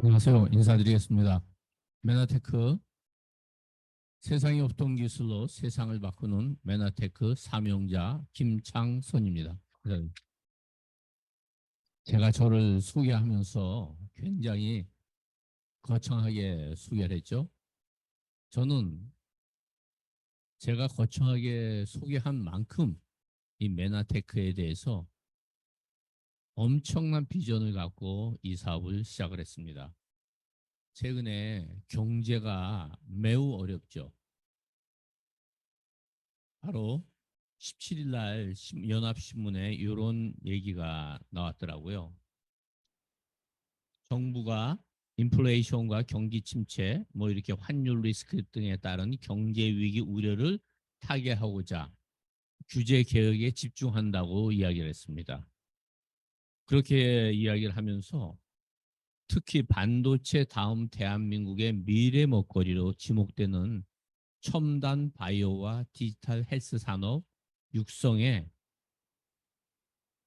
안녕하세요. 인사드리겠습니다. 메나테크 세상이 없던 기술로 세상을 바꾸는 메나테크 사명자 김창선입니다. 제가 저를 소개하면서 굉장히 거창하게 소개를 했죠. 저는 제가 거창하게 소개한 만큼 이 메나테크에 대해서 엄청난 비전을 갖고 이 사업을 시작을 했습니다. 최근에 경제가 매우 어렵죠. 바로 17일 날 연합신문에 이런 얘기가 나왔더라고요. 정부가 인플레이션과 경기 침체, 뭐 이렇게 환율 리스크 등에 따른 경제 위기 우려를 타개하고자 규제 개혁에 집중한다고 이야기를 했습니다. 그렇게 이야기를 하면서 특히 반도체 다음 대한민국의 미래 먹거리로 지목되는 첨단 바이오와 디지털 헬스 산업 육성에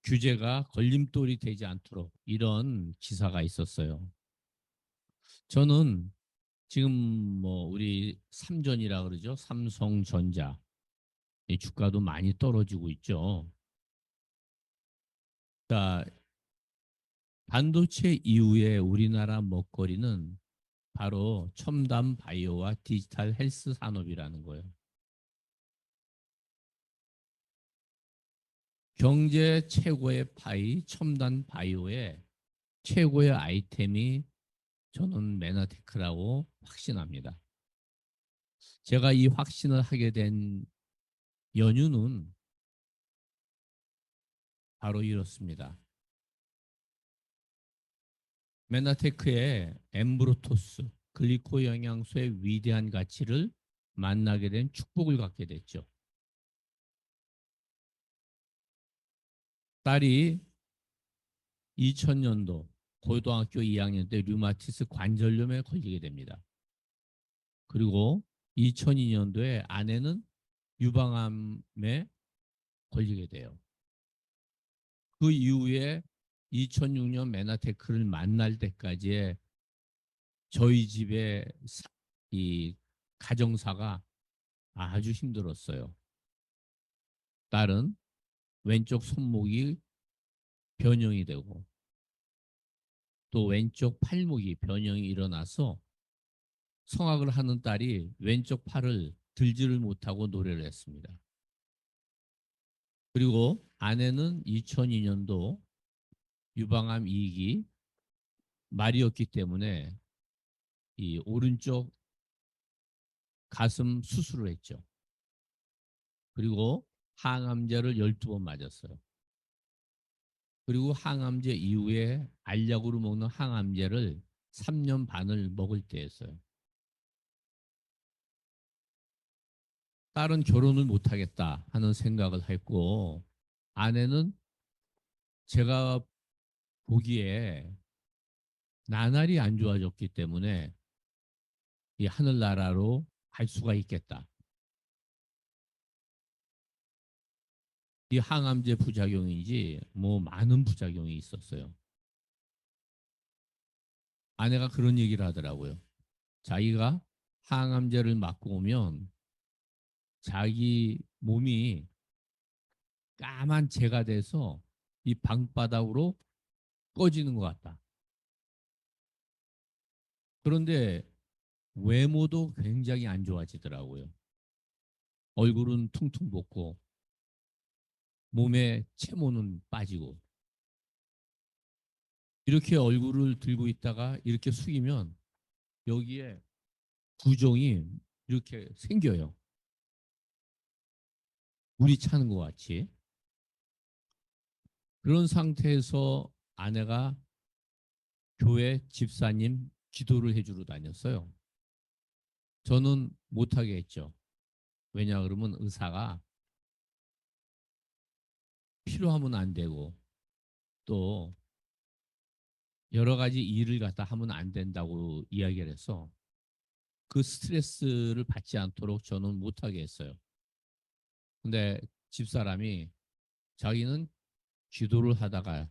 규제가 걸림돌이 되지 않도록 이런 기사가 있었어요. 저는 지금 뭐 우리 삼전이라 그러죠. 삼성전자 이 주가도 많이 떨어지고 있죠. 자, 반도체 이후에 우리나라 먹거리는 바로 첨단 바이오와 디지털 헬스 산업이라는 거예요. 경제 최고의 파이 첨단 바이오의 최고의 아이템이 저는 메나테크라고 확신합니다. 제가 이 확신을 하게 된 연유는 바로 이렇습니다. 메나테크의 엠브로토스 글리코 영양소의 위대한 가치를 만나게 된 축복을 갖게 됐죠. 딸이 2000년도 고등학교 2학년 때 류마티스 관절염에 걸리게 됩니다. 그리고 2002년도에 아내는 유방암에 걸리게 돼요. 그 이후에 2006년 메나테크를 만날 때까지의 저희 집의 이 가정사가 아주 힘들었어요. 딸은 왼쪽 손목이 변형이 되고 또 왼쪽 팔목이 변형이 일어나서 성악을 하는 딸이 왼쪽 팔을 들지를 못하고 노래를 했습니다. 그리고 아내는 2002년도 유방암 2기 말이었기 때문에 이 오른쪽 가슴 수술을 했죠. 그리고 항암제를 12번 맞았어요. 그리고 항암제 이후에 알약으로 먹는 항암제를 3년 반을 먹을 때였어요. 딸은 결혼을 못하겠다 하는 생각을 했고 아내는 제가 보기에 나날이 안 좋아졌기 때문에 이 하늘나라로 갈 수가 있겠다. 이 항암제 부작용인지 뭐 많은 부작용이 있었어요. 아내가 그런 얘기를 하더라고요. 자기가 항암제를 맞고 오면 자기 몸이 까만 재가 돼서 이 방바닥으로 꺼지는 것 같다. 그런데 외모도 굉장히 안 좋아지더라고요. 얼굴은 퉁퉁 붓고 몸에 채모는 빠지고 이렇게 얼굴을 들고 있다가 이렇게 숙이면 여기에 부종이 이렇게 생겨요. 물이 차는 것 같이. 그런 상태에서 아내가 교회 집사님 기도를 해주러 다녔어요. 저는 못하게 했죠. 왜냐 그러면 의사가 필요하면 안 되고 또 여러 가지 일을 갖다 하면 안 된다고 이야기를 해서 그 스트레스를 받지 않도록 저는 못하게 했어요. 근데 집사람이 자기는 기도를 하다가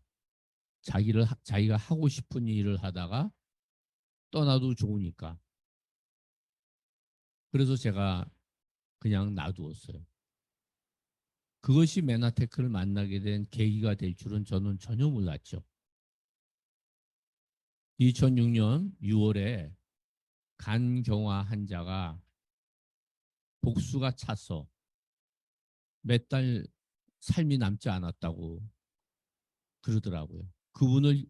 자기가 하고 싶은 일을 하다가 떠나도 좋으니까. 그래서 제가 그냥 놔두었어요. 그것이 메나테크를 만나게 된 계기가 될 줄은 저는 전혀 몰랐죠. 2006년 6월에 간경화 환자가 복수가 차서 몇 달 삶이 남지 않았다고 그러더라고요. 그분을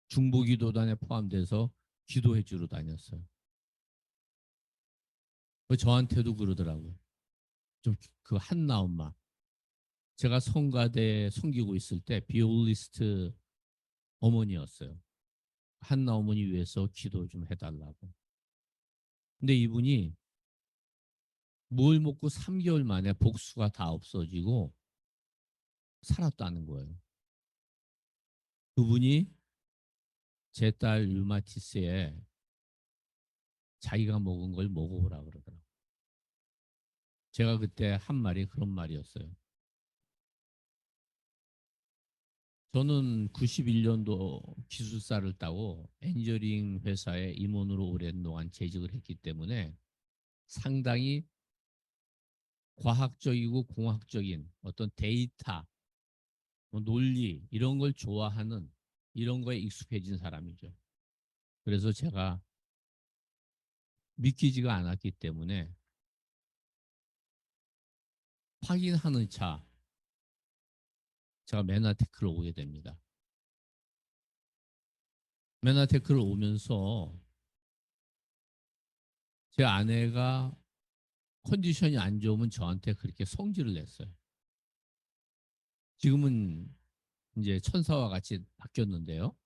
중보기도단에 포함돼서 기도해 주러 다녔어요. 저한테도 그러더라고요. 좀 그 한나엄마. 제가 성가대 섬기고 있을 때 비올리스트 어머니였어요. 한나 어머니 위해서 기도 좀 해달라고. 근데 이분이 뭘 먹고 3개월 만에 복수가 다 없어지고 살았다는 거예요. 그분이 제 딸 류마티스에 자기가 먹은 걸 먹어보라 그러더라고요. 제가 그때 한 말이 그런 말이었어요. 저는 91년도 기술사를 따고 엔저링 회사에 임원으로 오랜 동안 재직을 했기 때문에 상당히 과학적이고 공학적인 어떤 데이터, 논리 이런 걸 좋아하는 이런 거에 익숙해진 사람이죠. 그래서 제가 믿기지가 않았기 때문에 확인하는 차 제가 맨하테크를 오게 됩니다. 맨하테크를 오면서 제 아내가 컨디션이 안 좋으면 저한테 그렇게 성질을 냈어요. 지금은 이제 천사와 같이 바뀌었는데요.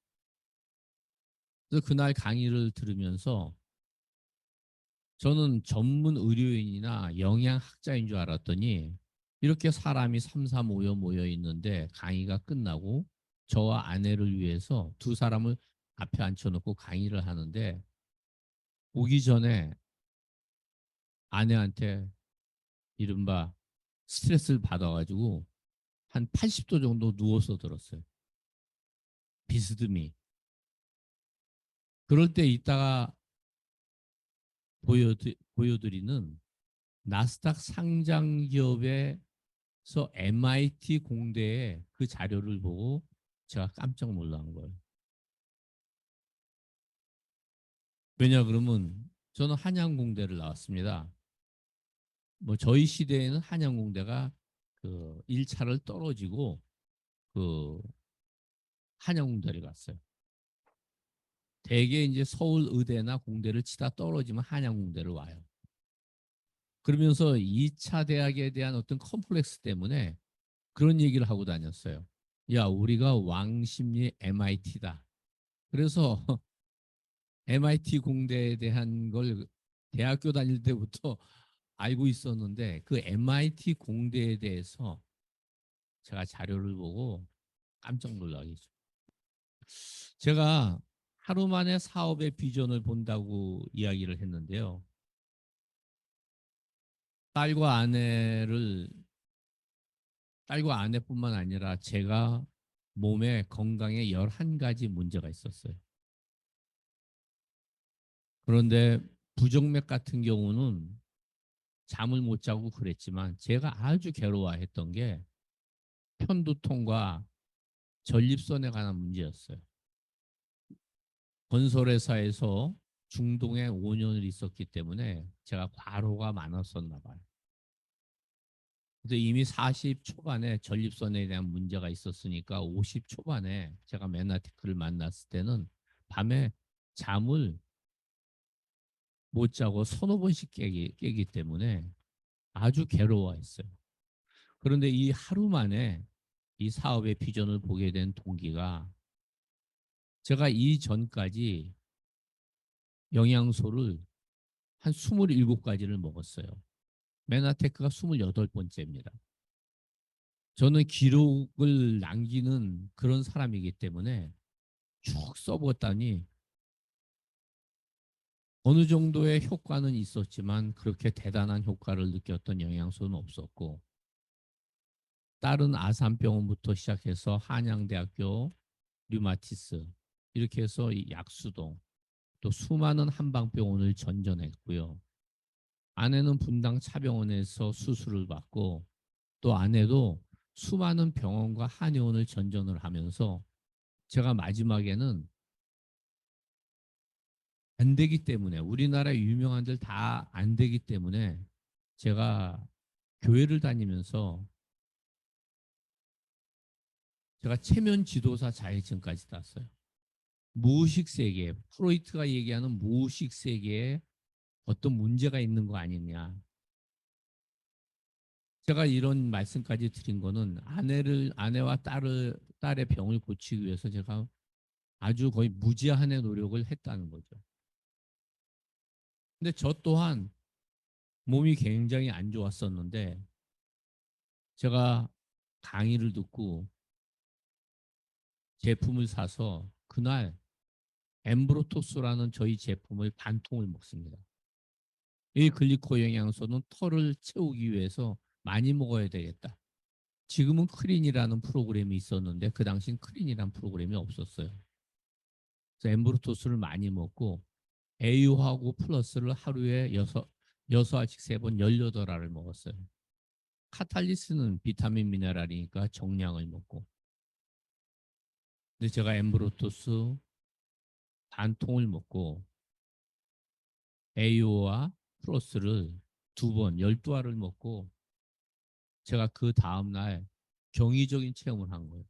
그래서 그날 강의를 들으면서 저는 전문 의료인이나 영양학자인 줄 알았더니 이렇게 사람이 삼삼오여 모여 있는데 강의가 끝나고 저와 아내를 위해서 두 사람을 앞에 앉혀놓고 강의를 하는데 오기 전에 아내한테 이른바 스트레스를 받아가지고 한 80도 정도 누워서 들었어요. 비스듬히. 그럴 때 이따가 보여드리는 나스닥 상장 기업에서 MIT 공대의 그 자료를 보고 제가 깜짝 놀란 거예요. 왜냐 그러면 저는 한양공대를 나왔습니다. 뭐 저희 시대에는 한양공대가 그 1차를 떨어지고 그 한양공대를 갔어요. 대개 이제 서울 의대나 공대를 치다 떨어지면 한양공대를 와요. 그러면서 2차 대학에 대한 어떤 컴플렉스 때문에 그런 얘기를 하고 다녔어요. 야, 우리가 왕십리 MIT다. 그래서 MIT 공대에 대한 걸 대학교 다닐 때부터 알고 있었는데 그 MIT 공대에 대해서 제가 자료를 보고 깜짝 놀라겠죠. 제가 하루 만에 사업의 비전을 본다고 이야기를 했는데요. 딸과 아내를 딸과 아내뿐만 아니라 제가 몸에 건강에 11가지 문제가 있었어요. 그런데 부정맥 같은 경우는 잠을 못 자고 그랬지만 제가 아주 괴로워했던 게 편두통과 전립선에 관한 문제였어요. 건설회사에서 중동에 5년을 있었기 때문에 제가 과로가 많았었나 봐요. 근데 이미 40 초반에 전립선에 대한 문제가 있었으니까 50 초반에 제가 맨하테크를 만났을 때는 밤에 잠을 못 자고 서너 번씩 깨기 때문에 아주 괴로워했어요. 그런데 이 하루 만에 이 사업의 비전을 보게 된 동기가 제가 이전까지 영양소를 한 27가지를 먹었어요. 메나테크가 28번째입니다. 저는 기록을 남기는 그런 사람이기 때문에 쭉 써봤더니 어느 정도의 효과는 있었지만 그렇게 대단한 효과를 느꼈던 영양소는 없었고 다른 아산병원부터 시작해서 한양대학교 류마티스 이렇게 해서 이 약수동 또 수많은 한방병원을 전전했고요. 아내는 분당 차병원에서 수술을 받고 또 아내도 수많은 병원과 한의원을 전전을 하면서 제가 마지막에는 안 되기 때문에 우리나라 유명한들 다 안 되기 때문에 제가 교회를 다니면서 제가 체면 지도사 자격증까지 땄어요. 무의식 세계, 프로이트가 얘기하는 무의식 세계에 어떤 문제가 있는 거 아니냐. 제가 이런 말씀까지 드린 거는 아내와 딸의 병을 고치기 위해서 제가 아주 거의 무지한의 노력을 했다는 거죠. 근데 저 또한 몸이 굉장히 안 좋았었는데 제가 강의를 듣고 제품을 사서 그날 엠브로토스라는 저희 제품을 반 통을 먹습니다. 이 글리코 영양소는 털을 채우기 위해서 많이 먹어야 되겠다. 지금은 크린이라는 프로그램이 있었는데 그 당시엔 크린이라는 프로그램이 없었어요. 그래서 엠브로토스를 많이 먹고 에유하고 플러스를 하루에 여섯 알씩 세 번 18알을 먹었어요. 카탈리스는 비타민 미네랄이니까 정량을 먹고. 근데 제가 엠브로토스 반 통을 먹고 에유와 플러스를 2번 12알을 먹고 제가 그 다음날 경이적인 체험을 한 거예요.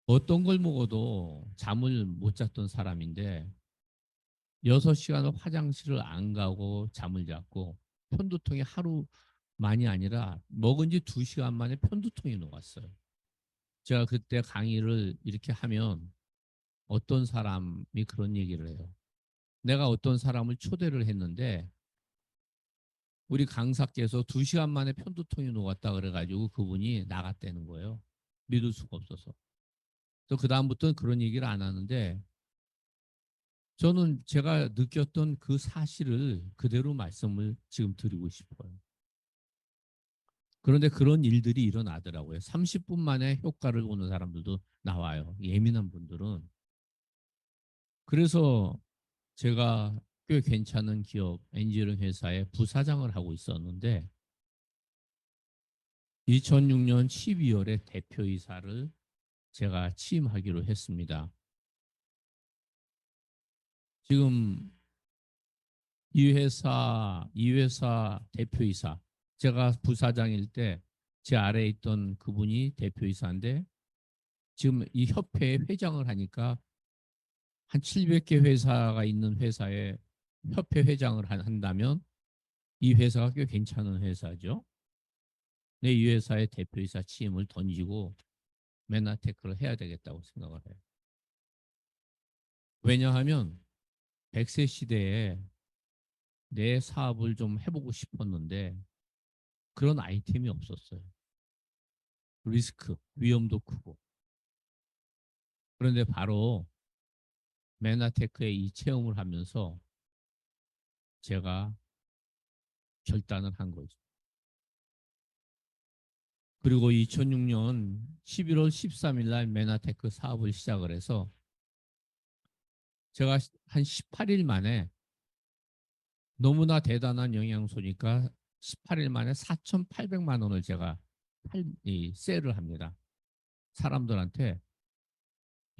어떤 걸 먹어도 잠을 못 잤던 사람인데 6시간을 화장실을 안 가고 잠을 잤고 편두통이 하루만이 아니라 먹은 지 2시간 만에 편두통이 녹았어요. 제가 그때 강의를 이렇게 하면 어떤 사람이 그런 얘기를 해요. 내가 어떤 사람을 초대를 했는데 우리 강사께서 2시간 만에 편두통이 녹았다 그래가지고 그분이 나갔다는 거예요. 믿을 수가 없어서. 또 그다음부터는 그런 얘기를 안 하는데 저는 제가 느꼈던 그 사실을 그대로 말씀을 지금 드리고 싶어요. 그런데 그런 일들이 일어나더라고요. 30분 만에 효과를 보는 사람들도 나와요. 예민한 분들은. 그래서 제가 꽤 괜찮은 기업 엔지니어링 회사의 부사장을 하고 있었는데 2006년 12월에 대표이사를 제가 취임하기로 했습니다. 지금 이 회사 대표이사, 제가 부사장일 때 제 아래에 있던 그분이 대표이사인데 지금 이 협회의 회장을 하니까 한 700개 회사가 있는 회사에 협회 회장을 한다면 이 회사가 꽤 괜찮은 회사죠. 네, 이 회사의 대표이사 취임을 던지고 맨하테크를 해야 되겠다고 생각을 해요. 왜냐하면 100세 시대에 내 사업을 좀 해보고 싶었는데 그런 아이템이 없었어요. 리스크, 위험도 크고. 그런데 바로 맨하테크의 이 체험을 하면서 제가 결단을 한 거죠. 그리고 2006년 11월 13일 날 맨하테크 사업을 시작을 해서 제가 한 18일 만에 너무나 대단한 영양소니까 18일 만에 4,800만 원을 제가 세일을 합니다. 사람들한테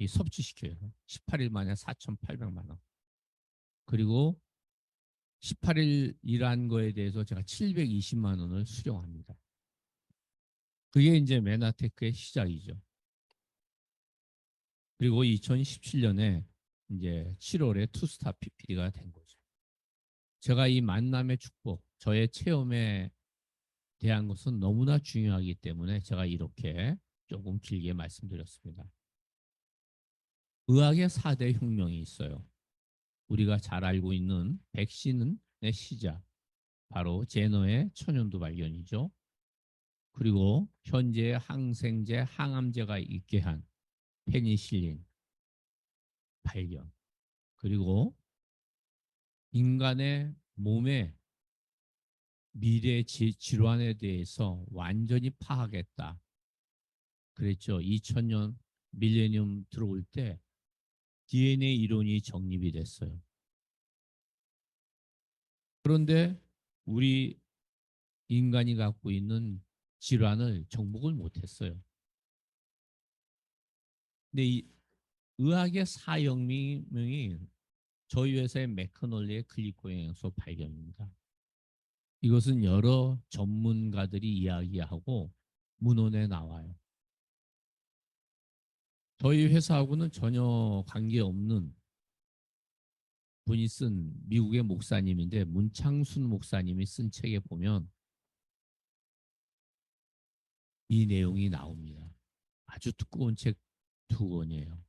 섭취시켜요. 18일 만에 4,800만 원. 그리고 18일 일한 거에 대해서 제가 720만 원을 수령합니다. 그게 이제 맨하테크의 시작이죠. 그리고 2017년에 이제 7월에 투스타 PPD가 된 거죠. 제가 이 만남의 축복, 저의 체험에 대한 것은 너무나 중요하기 때문에 제가 이렇게 조금 길게 말씀드렸습니다. 의학의 4대 혁명이 있어요. 우리가 잘 알고 있는 백신의 시작, 바로 제너의 천연두 발견이죠. 그리고 현재 항생제, 항암제가 있게 한 페니실린 발견. 그리고 인간의 몸의 미래 질환에 대해서 완전히 파악했다. 그랬죠. 2000년 밀레니엄 들어올 때 DNA 이론이 정립이 됐어요. 그런데 우리 인간이 갖고 있는 질환을 정복을 못했어요. 근데 이 의학의 사혁명이 저희 회사의 매커널리의 글리코 영양소 발견입니다. 이것은 여러 전문가들이 이야기하고 문헌에 나와요. 저희 회사하고는 전혀 관계없는 분이 쓴 미국의 목사님인데 문창순 목사님이 쓴 책에 보면 이 내용이 나옵니다. 아주 두꺼운 책 두 권이에요.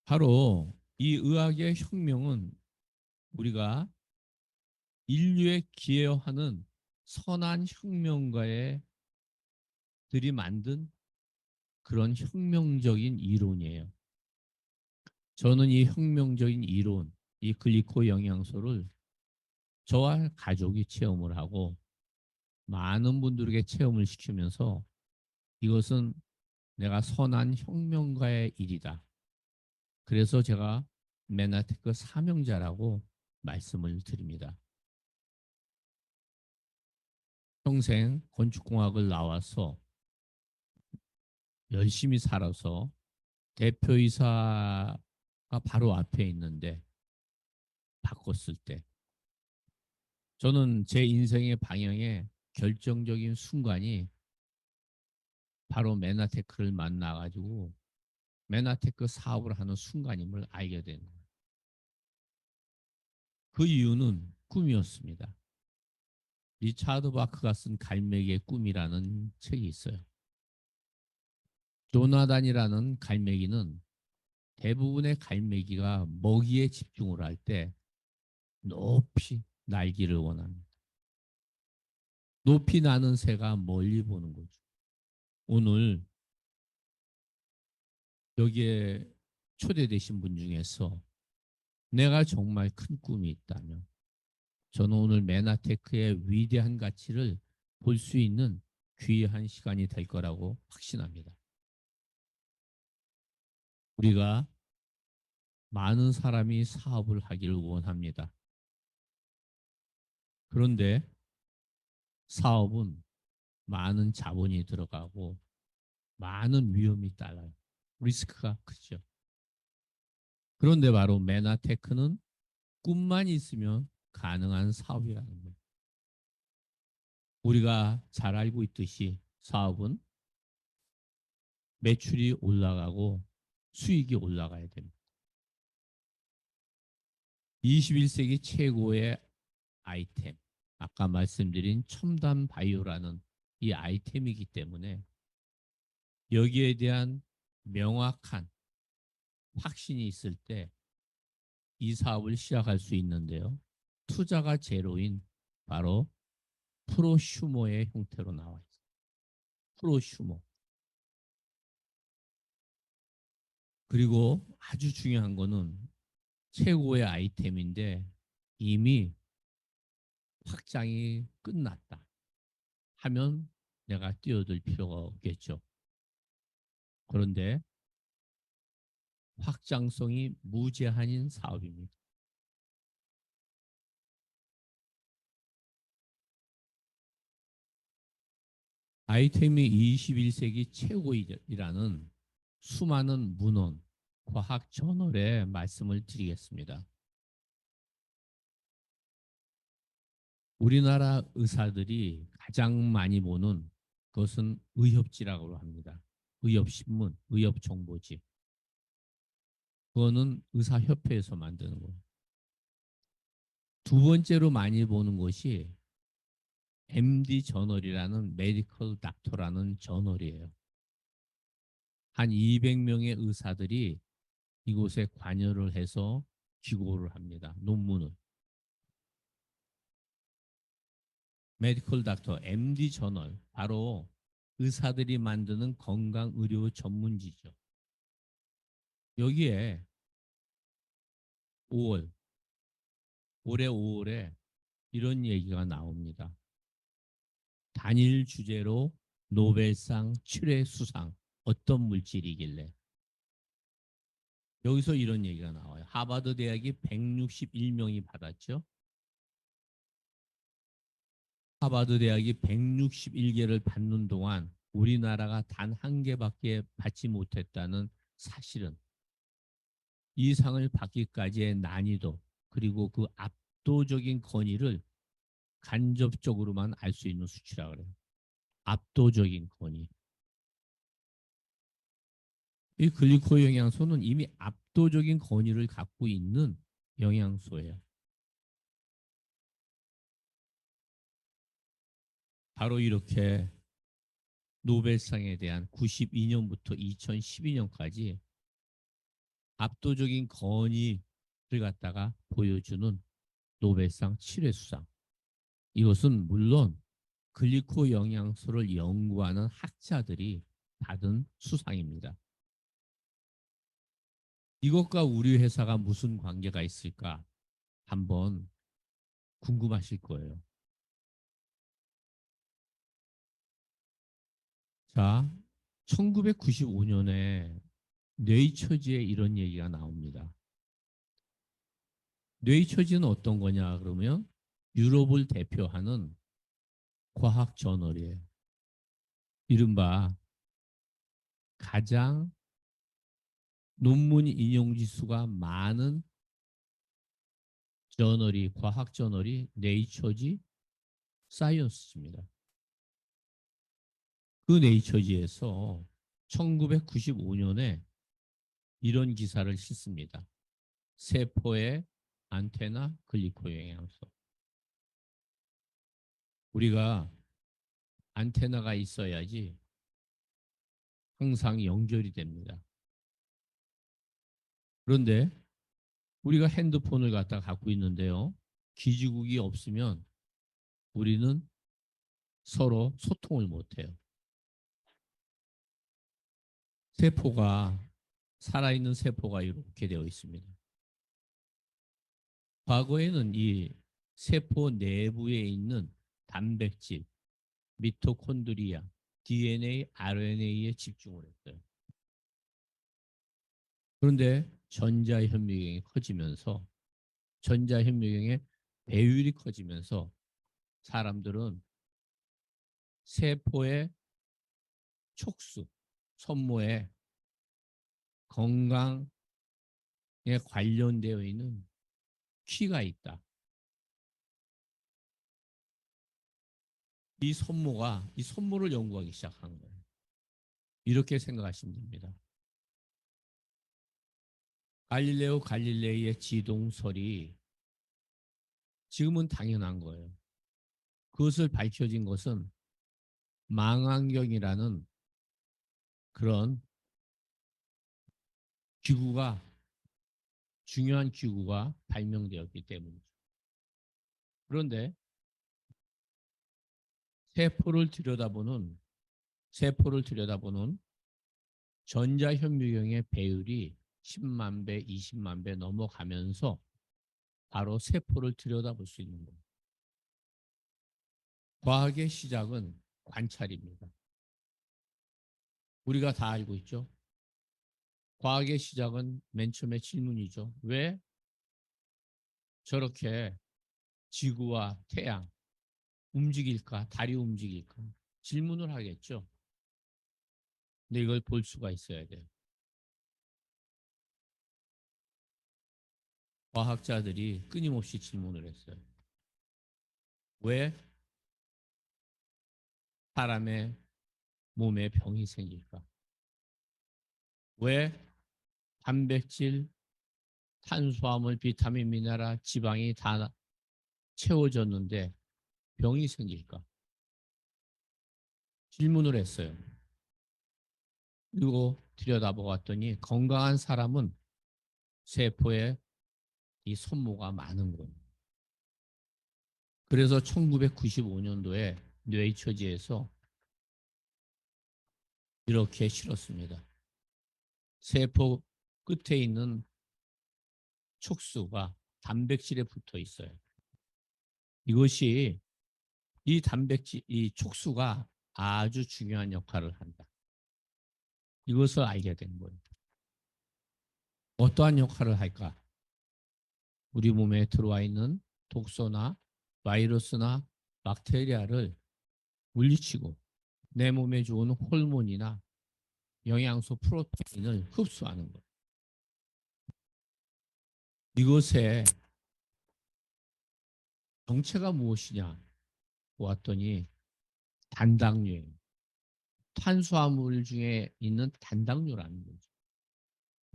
바로 이 의학의 혁명은 우리가 인류에 기여하는 선한 혁명가들이 만든 그런 혁명적인 이론이에요. 저는 이 혁명적인 이론, 이 글리코 영양소를 저와 가족이 체험을 하고 많은 분들에게 체험을 시키면서 이것은 내가 선한 혁명가의 일이다. 그래서 제가 메나테크 사명자라고 말씀을 드립니다. 평생 건축공학을 나와서 열심히 살아서 대표이사가 바로 앞에 있는데 바꿨을 때 저는 제 인생의 방향에 결정적인 순간이 바로 메나테크를 만나가지고 메나테크 사업을 하는 순간임을 알게 된 거예요. 그 이유는 꿈이었습니다. 리차드 바크가 쓴 갈매기의 꿈이라는 책이 있어요. 조나단이라는 갈매기는 대부분의 갈매기가 먹이에 집중을 할 때 높이 날기를 원합니다. 높이 나는 새가 멀리 보는 거죠. 오늘 여기에 초대되신 분 중에서 내가 정말 큰 꿈이 있다면 저는 오늘 메나테크의 위대한 가치를 볼 수 있는 귀한 시간이 될 거라고 확신합니다. 우리가 많은 사람이 사업을 하기를 원합니다. 그런데 사업은 많은 자본이 들어가고 많은 위험이 따라요. 리스크가 크죠. 그런데 바로 메나테크는 꿈만 있으면 가능한 사업이라는 거예요. 우리가 잘 알고 있듯이 사업은 매출이 올라가고 수익이 올라가야 됩니다. 21세기 최고의 아이템, 아까 말씀드린 첨단 바이오라는 이 아이템이기 때문에 여기에 대한 명확한 확신이 있을 때 이 사업을 시작할 수 있는데요. 투자가 제로인 바로 프로슈머의 형태로 나와 있어요. 프로슈머. 그리고 아주 중요한 거는 최고의 아이템인데 이미 확장이 끝났다 하면 내가 뛰어들 필요가 없겠죠. 그런데 확장성이 무제한인 사업입니다. 아이템이 21세기 최고이라는 수많은 문헌, 과학 저널에 말씀을 드리겠습니다. 우리나라 의사들이 가장 많이 보는 것은 의협지라고 합니다. 의협신문, 의협정보지. 그거는 의사협회에서 만드는 거예요. 두 번째로 많이 보는 것이 MD 저널이라는 메디컬 닥터라는 저널이에요. 한 200명의 의사들이 이곳에 관여를 해서 기고를 합니다. 논문을. 메디컬 닥터 MD 저널 바로 의사들이 만드는 건강 의료 전문지죠. 여기에 5월 올해 5월에 이런 얘기가 나옵니다. 단일 주제로 노벨상 7회 수상 어떤 물질이길래 여기서 이런 얘기가 나와요. 하버드 대학이 161명이 받았죠. 하버드 대학이 161개를 받는 동안 우리나라가 단 한 개밖에 받지 못했다는 사실은 이 상을 받기까지의 난이도 그리고 그 압도적인 권위를 간접적으로만 알 수 있는 수치라 그래요. 압도적인 권위. 이 글리코 영양소는 이미 압도적인 권위를 갖고 있는 영양소예요. 바로 이렇게 노벨상에 대한 92년부터 2012년까지 압도적인 권위를 갖다가 보여주는 노벨상 7회 수상. 이것은 물론 글리코 영양소를 연구하는 학자들이 받은 수상입니다. 이것과 우리 회사가 무슨 관계가 있을까 한번 궁금하실 거예요. 자, 1995년에 네이처지에 이런 얘기가 나옵니다. 네이처지는 어떤 거냐 그러면 유럽을 대표하는 과학 저널이에요. 이른바 가장 논문 인용 지수가 많은 저널이 과학 저널이 네이처지 사이언스입니다. 그 네이처지에서 1995년에 이런 기사를 싣습니다. 세포의 안테나 글리코 영양소. 우리가 안테나가 있어야지 항상 연결이 됩니다. 그런데 우리가 핸드폰을 갖고 있는데요. 기지국이 없으면 우리는 서로 소통을 못해요. 세포가 살아있는 세포가 이렇게 되어 있습니다. 과거에는 이 세포 내부에 있는 단백질, 미토콘드리아, DNA, RNA에 집중을 했어요. 그런데 전자현미경이 커지면서 전자현미경의 배율이 커지면서 사람들은 세포의 촉수, 손모에 건강에 관련되어 있는 키가 있다. 이 손모를 연구하기 시작한 거예요. 이렇게 생각하시면 됩니다. 갈릴레오 갈릴레이의 지동설이 지금은 당연한 거예요. 그것을 밝혀진 것은 망원경이라는 그런 기구가 중요한 기구가 발명되었기 때문이죠. 그런데 세포를 들여다보는 세포를 들여다보는 전자현미경의 배율이 10만 배, 20만 배 넘어가면서 바로 세포를 들여다볼 수 있는 겁니다. 과학의 시작은 관찰입니다. 우리가 다 알고 있죠. 과학의 시작은 맨 처음에 질문이죠. 왜 저렇게 지구와 태양 움직일까? 달이 움직일까? 질문을 하겠죠. 근데 이걸 볼 수가 있어야 돼요. 과학자들이 끊임없이 질문을 했어요. 왜 사람의 몸에 병이 생길까? 왜 단백질, 탄수화물, 비타민, 미네랄, 지방이 다 채워졌는데 병이 생길까? 질문을 했어요. 그리고 들여다보았더니 건강한 사람은 세포에 이 손모가 많은 거예요. 그래서 1995년도에 네이처지에서 이렇게 실었습니다. 세포 끝에 있는 촉수가 단백질에 붙어 있어요. 이것이 이 단백질, 이 촉수가 아주 중요한 역할을 한다. 이것을 알게 된 거예요. 어떠한 역할을 할까? 우리 몸에 들어와 있는 독소나 바이러스나 박테리아를 물리치고 내 몸에 좋은 호르몬이나 영양소 프로테인을 흡수하는 것. 이것의 정체가 무엇이냐 보았더니 단당류예요. 탄수화물 중에 있는 단당류라는 거죠.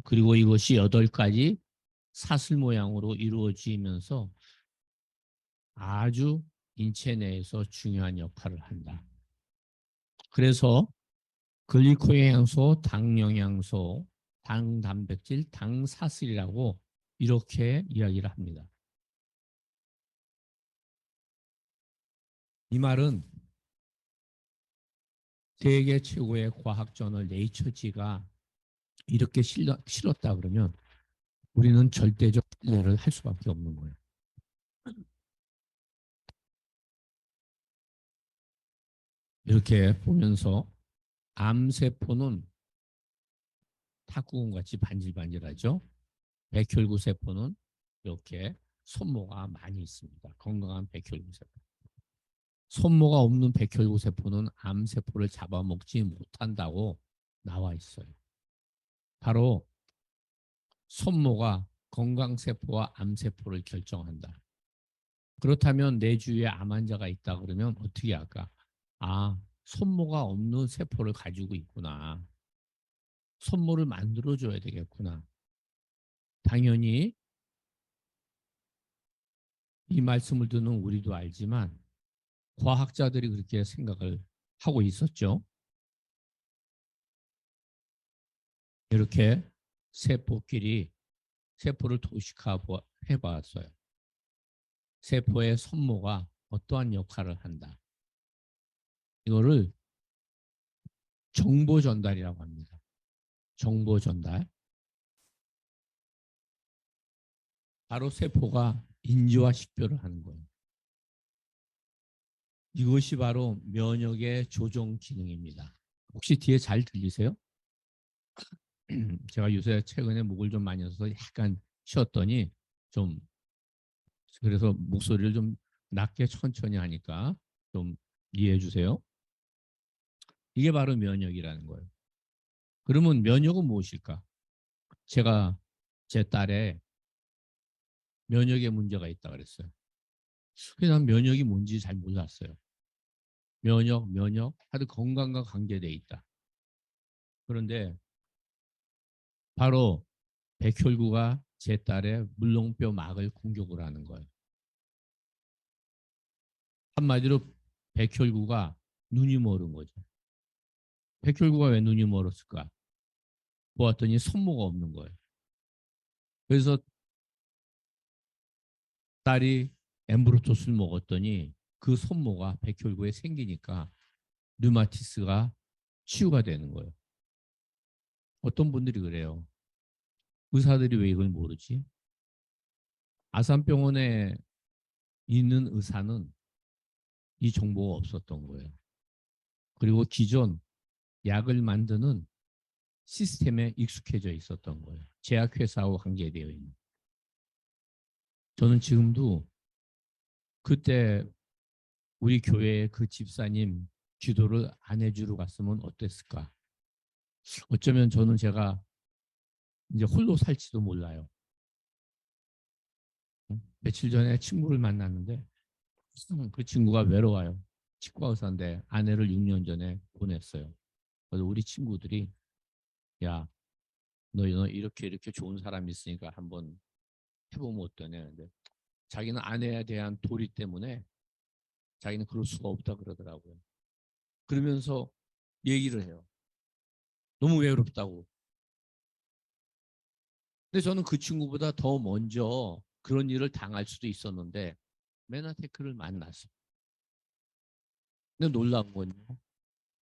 그리고 이것이 8가지 사슬 모양으로 이루어지면서 아주 인체 내에서 중요한 역할을 한다. 그래서 글리코 영양소, 당 영양소, 당 단백질, 당 사슬이라고 이렇게 이야기를 합니다. 이 말은 세계 최고의 과학 저널 네이처지가 이렇게 실었다 그러면 우리는 절대적 신뢰를 할 수밖에 없는 거예요. 이렇게 보면서 암세포는 탁구공 같이 반질반질하죠. 백혈구 세포는 이렇게 손모가 많이 있습니다. 건강한 백혈구 세포. 손모가 없는 백혈구 세포는 암세포를 잡아먹지 못한다고 나와 있어요. 바로 손모가 건강세포와 암세포를 결정한다. 그렇다면 내 주위에 암 환자가 있다 그러면 어떻게 할까? 아, 손모가 없는 세포를 가지고 있구나. 손모를 만들어줘야 되겠구나. 당연히 이 말씀을 듣는 우리도 알지만 과학자들이 그렇게 생각을 하고 있었죠. 이렇게 세포끼리 세포를 도식화해 봤어요. 세포의 손모가 어떠한 역할을 한다. 이거를 정보 전달이라고 합니다. 정보 전달. 바로 세포가 인지와 식별을 하는 거예요. 이것이 바로 면역의 조정 기능입니다. 혹시 뒤에 잘 들리세요? 제가 요새 최근에 목을 좀 많이 써서 약간 쉬었더니 좀 그래서 목소리를 좀 낮게 천천히 하니까 좀 이해해 주세요. 이게 바로 면역이라는 거예요. 그러면 면역은 무엇일까? 제가 제 딸의 면역에 문제가 있다 그랬어요. 그래서 난 면역이 뭔지 잘 몰랐어요. 면역, 하여튼 건강과 관계되어 있다. 그런데 바로 백혈구가 제 딸의 물렁뼈 막을 공격을 하는 거예요. 한마디로 백혈구가 눈이 멀은 거죠. 백혈구가 왜 눈이 멀었을까? 보았더니 손모가 없는 거예요. 그래서 딸이 엠브로토스를 먹었더니 그 손모가 백혈구에 생기니까 류마티스가 치유가 되는 거예요. 어떤 분들이 그래요. 의사들이 왜 이걸 모르지? 아산병원에 있는 의사는 이 정보가 없었던 거예요. 그리고 기존 약을 만드는 시스템에 익숙해져 있었던 거예요. 제약회사와 관계되어 있는. 저는 지금도 그때 우리 교회의 그 집사님 기도를 안 해주러 갔으면 어땠을까? 어쩌면 저는 제가 이제 홀로 살지도 몰라요. 며칠 전에 친구를 만났는데 그 친구가 외로워요. 치과 의사인데 아내를 6년 전에 보냈어요. 그래서 우리 친구들이 야, 너 이렇게 좋은 사람이 있으니까 한번 해보면 어떠냐. 근데 자기는 아내에 대한 도리 때문에 자기는 그럴 수가 없다 그러더라고요. 그러면서 얘기를 해요. 너무 외롭다고. 근데 저는 그 친구보다 더 먼저 그런 일을 당할 수도 있었는데 메나테크를 만났어. 근데 놀라운 건요.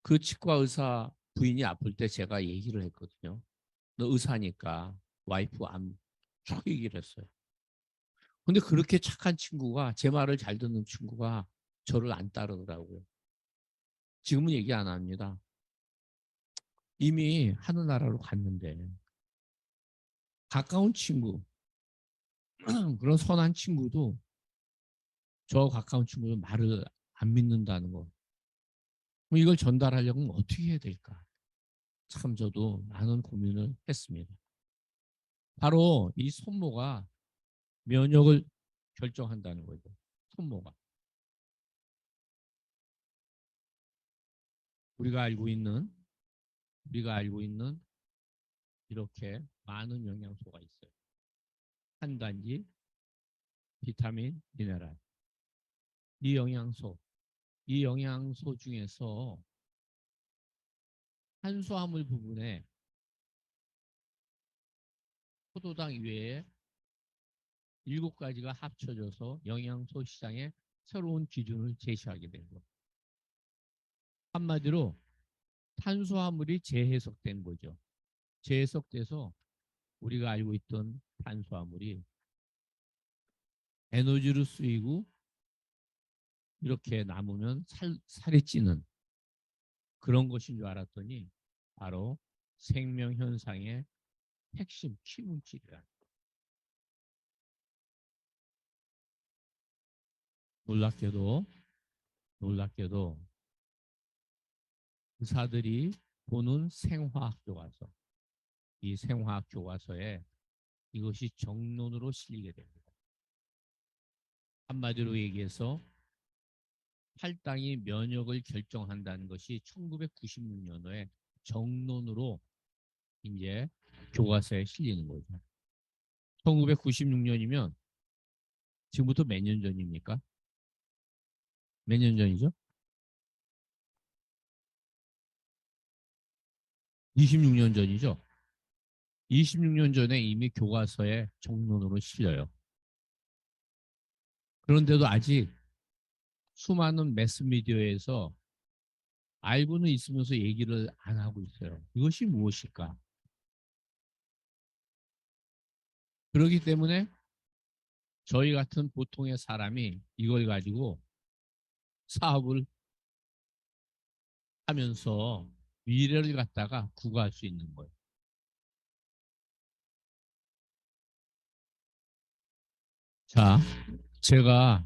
그 치과 의사 부인이 아플 때 제가 얘기를 했거든요. 너 의사니까 와이프 암 쭉 얘기를 했어요. 근데 그렇게 착한 친구가 제 말을 잘 듣는 친구가 저를 안 따르더라고요. 지금은 얘기 안 합니다. 이미 하늘나라로 갔는데 가까운 친구, 그런 선한 친구도 저 가까운 친구도 말을 안 믿는다는 거. 그럼 이걸 전달하려면 어떻게 해야 될까? 참 저도 많은 고민을 했습니다. 바로 이 손모가 면역을 결정한다는 거죠. 손모가. 우리가 알고 있는 우리가 알고 있는 이렇게 많은 영양소가 있어요. 한단지, 비타민, 미네랄. 이 영양소, 이 영양소 중에서 탄수화물 부분에 포도당 이외에 7가지가 합쳐져서 영양소 시장에 새로운 기준을 제시하게 된 것. 한마디로 탄수화물이 재해석된 거죠. 재해석돼서 우리가 알고 있던 탄수화물이 에너지로 쓰이고 이렇게 남으면 살이 찌는 그런 것인 줄 알았더니 바로 생명현상의 핵심 키물질이라. 놀랍게도 놀랍게도 의사들이 보는 생화학 교과서, 이 생화학 교과서에 이것이 정론으로 실리게 됩니다. 한마디로 얘기해서 할당이 면역을 결정한다는 것이 1996년도에 정론으로 이제 교과서에 실리는 거죠. 1996년이면 지금부터 몇 년 전입니까? 몇 년 전이죠? 26년 전이죠. 26년 전에 이미 교과서에 정론으로 실려요. 그런데도 아직 수많은 매스미디어에서 알고는 있으면서 얘기를 안 하고 있어요. 이것이 무엇일까? 그렇기 때문에 저희 같은 보통의 사람이 이걸 가지고 사업을 하면서 미래를 갖다가 구가할 수 있는 거예요. 자, 제가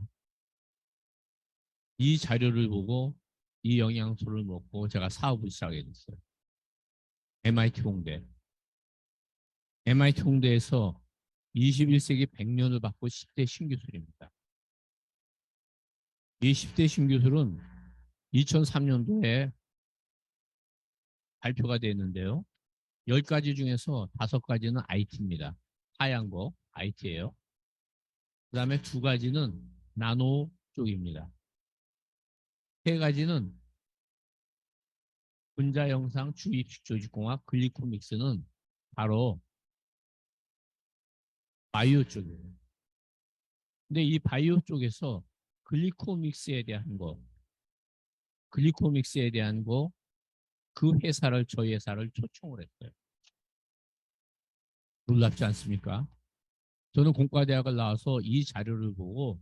이 자료를 보고 이 영양소를 먹고 제가 사업을 시작하게 됐어요. MIT 공대. MIT 공대에서 21세기 100년을 받고 10대 신규술입니다. 이 10대 신규술은 2003년도에 발표가 됐는데요. 10가지 중에서 5가지는 IT입니다. 하얀 거 IT예요. 그 다음에 2가지는 나노 쪽입니다. 3가지는 분자영상 주입식 조직공학 글리코믹스는 바로 바이오 쪽이에요. 근데 이 바이오 쪽에서 글리코믹스에 대한 거, 글리코믹스에 대한 거, 그 회사를 저희 회사를 초청을 했어요. 놀랍지 않습니까? 저는 공과대학을 나와서 이 자료를 보고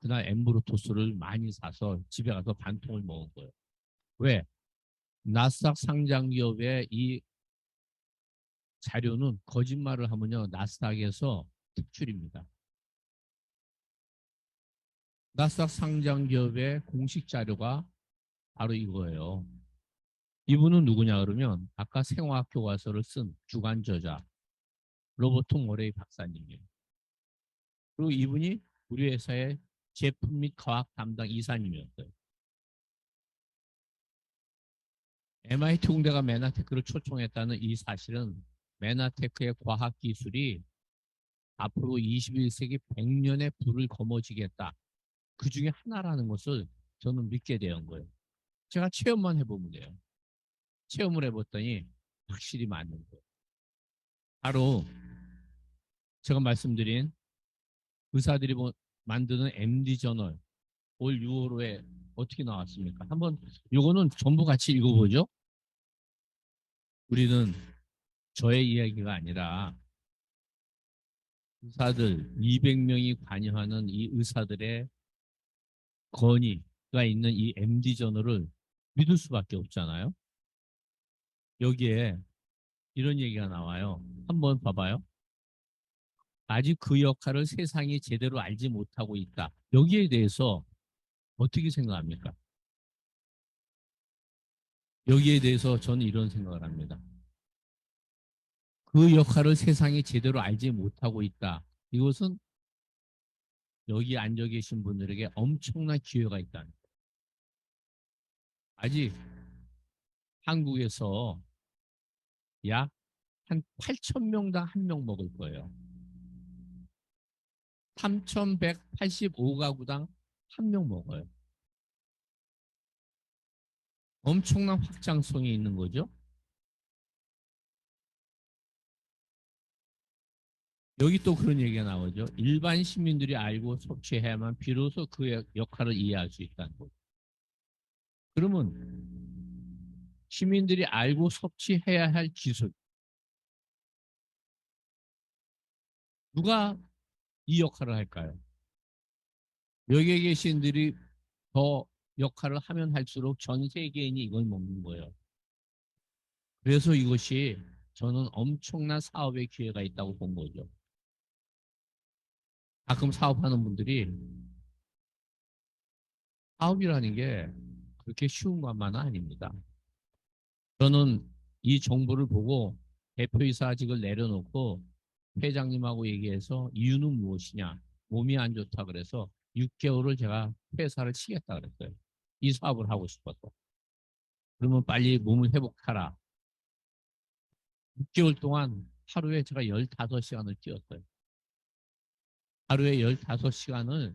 그날 엠브로토스를 많이 사서 집에 가서 반통을 먹은 거예요. 왜? 나스닥 상장 기업의 이 자료는 거짓말을 하면요 나스닥에서 특출입니다. 나스닥 상장 기업의 공식 자료가 바로 이거예요. 이분은 누구냐 그러면 아까 생화학 교과서를 쓴 주간 저자 로버트 모레이 박사님이에요. 그리고 이분이 우리 회사의 제품 및 과학 담당 이사님이었어요. MIT 공대가 메나테크를 초청했다는 이 사실은 메나테크의 과학 기술이 앞으로 21세기 100년의 불을 거머쥐겠다. 그 중에 하나라는 것을 저는 믿게 된 거예요. 제가 체험만 해보면 돼요. 체험을 해봤더니 확실히 맞는 거예요. 바로 제가 말씀드린 의사들이 만드는 MD 저널 올 6월호에 어떻게 나왔습니까? 한번 요거는 전부 같이 읽어보죠. 우리는 저의 이야기가 아니라 의사들 200명이 관여하는 이 의사들의 건의가 있는 이 MD 저널을 믿을 수밖에 없잖아요. 여기에 이런 얘기가 나와요. 한번 봐봐요. 아직 그 역할을 세상이 제대로 알지 못하고 있다. 여기에 대해서 어떻게 생각합니까? 여기에 대해서 저는 이런 생각을 합니다. 그 역할을 세상이 제대로 알지 못하고 있다. 이것은 여기 앉아 계신 분들에게 엄청난 기회가 있다. 아직 한국에서 약 한 8천 명당 한 명 먹을 거예요. 3,185가구당 한 명 먹어요. 엄청난 확장성이 있는 거죠. 여기 또 그런 얘기가 나오죠. 일반 시민들이 알고 섭취해야만 비로소 그 역할을 이해할 수 있다는 거죠. 그러면 시민들이 알고 섭취해야 할 기술, 누가 이 역할을 할까요? 여기에 계신 분들이 더 역할을 하면 할수록 전 세계인이 이걸 먹는 거예요. 그래서 이것이 저는 엄청난 사업의 기회가 있다고 본 거죠. 가끔 사업하는 분들이 사업이라는 게 그렇게 쉬운 것만은 아닙니다. 저는 이 정보를 보고 대표이사직을 내려놓고 회장님하고 얘기해서 이유는 무엇이냐. 몸이 안 좋다 그래서 6개월을 제가 회사를 치겠다 그랬어요. 이 사업을 하고 싶어서. 그러면 빨리 몸을 회복하라. 6개월 동안 하루에 제가 15시간을 뛰었어요. 하루에 15시간을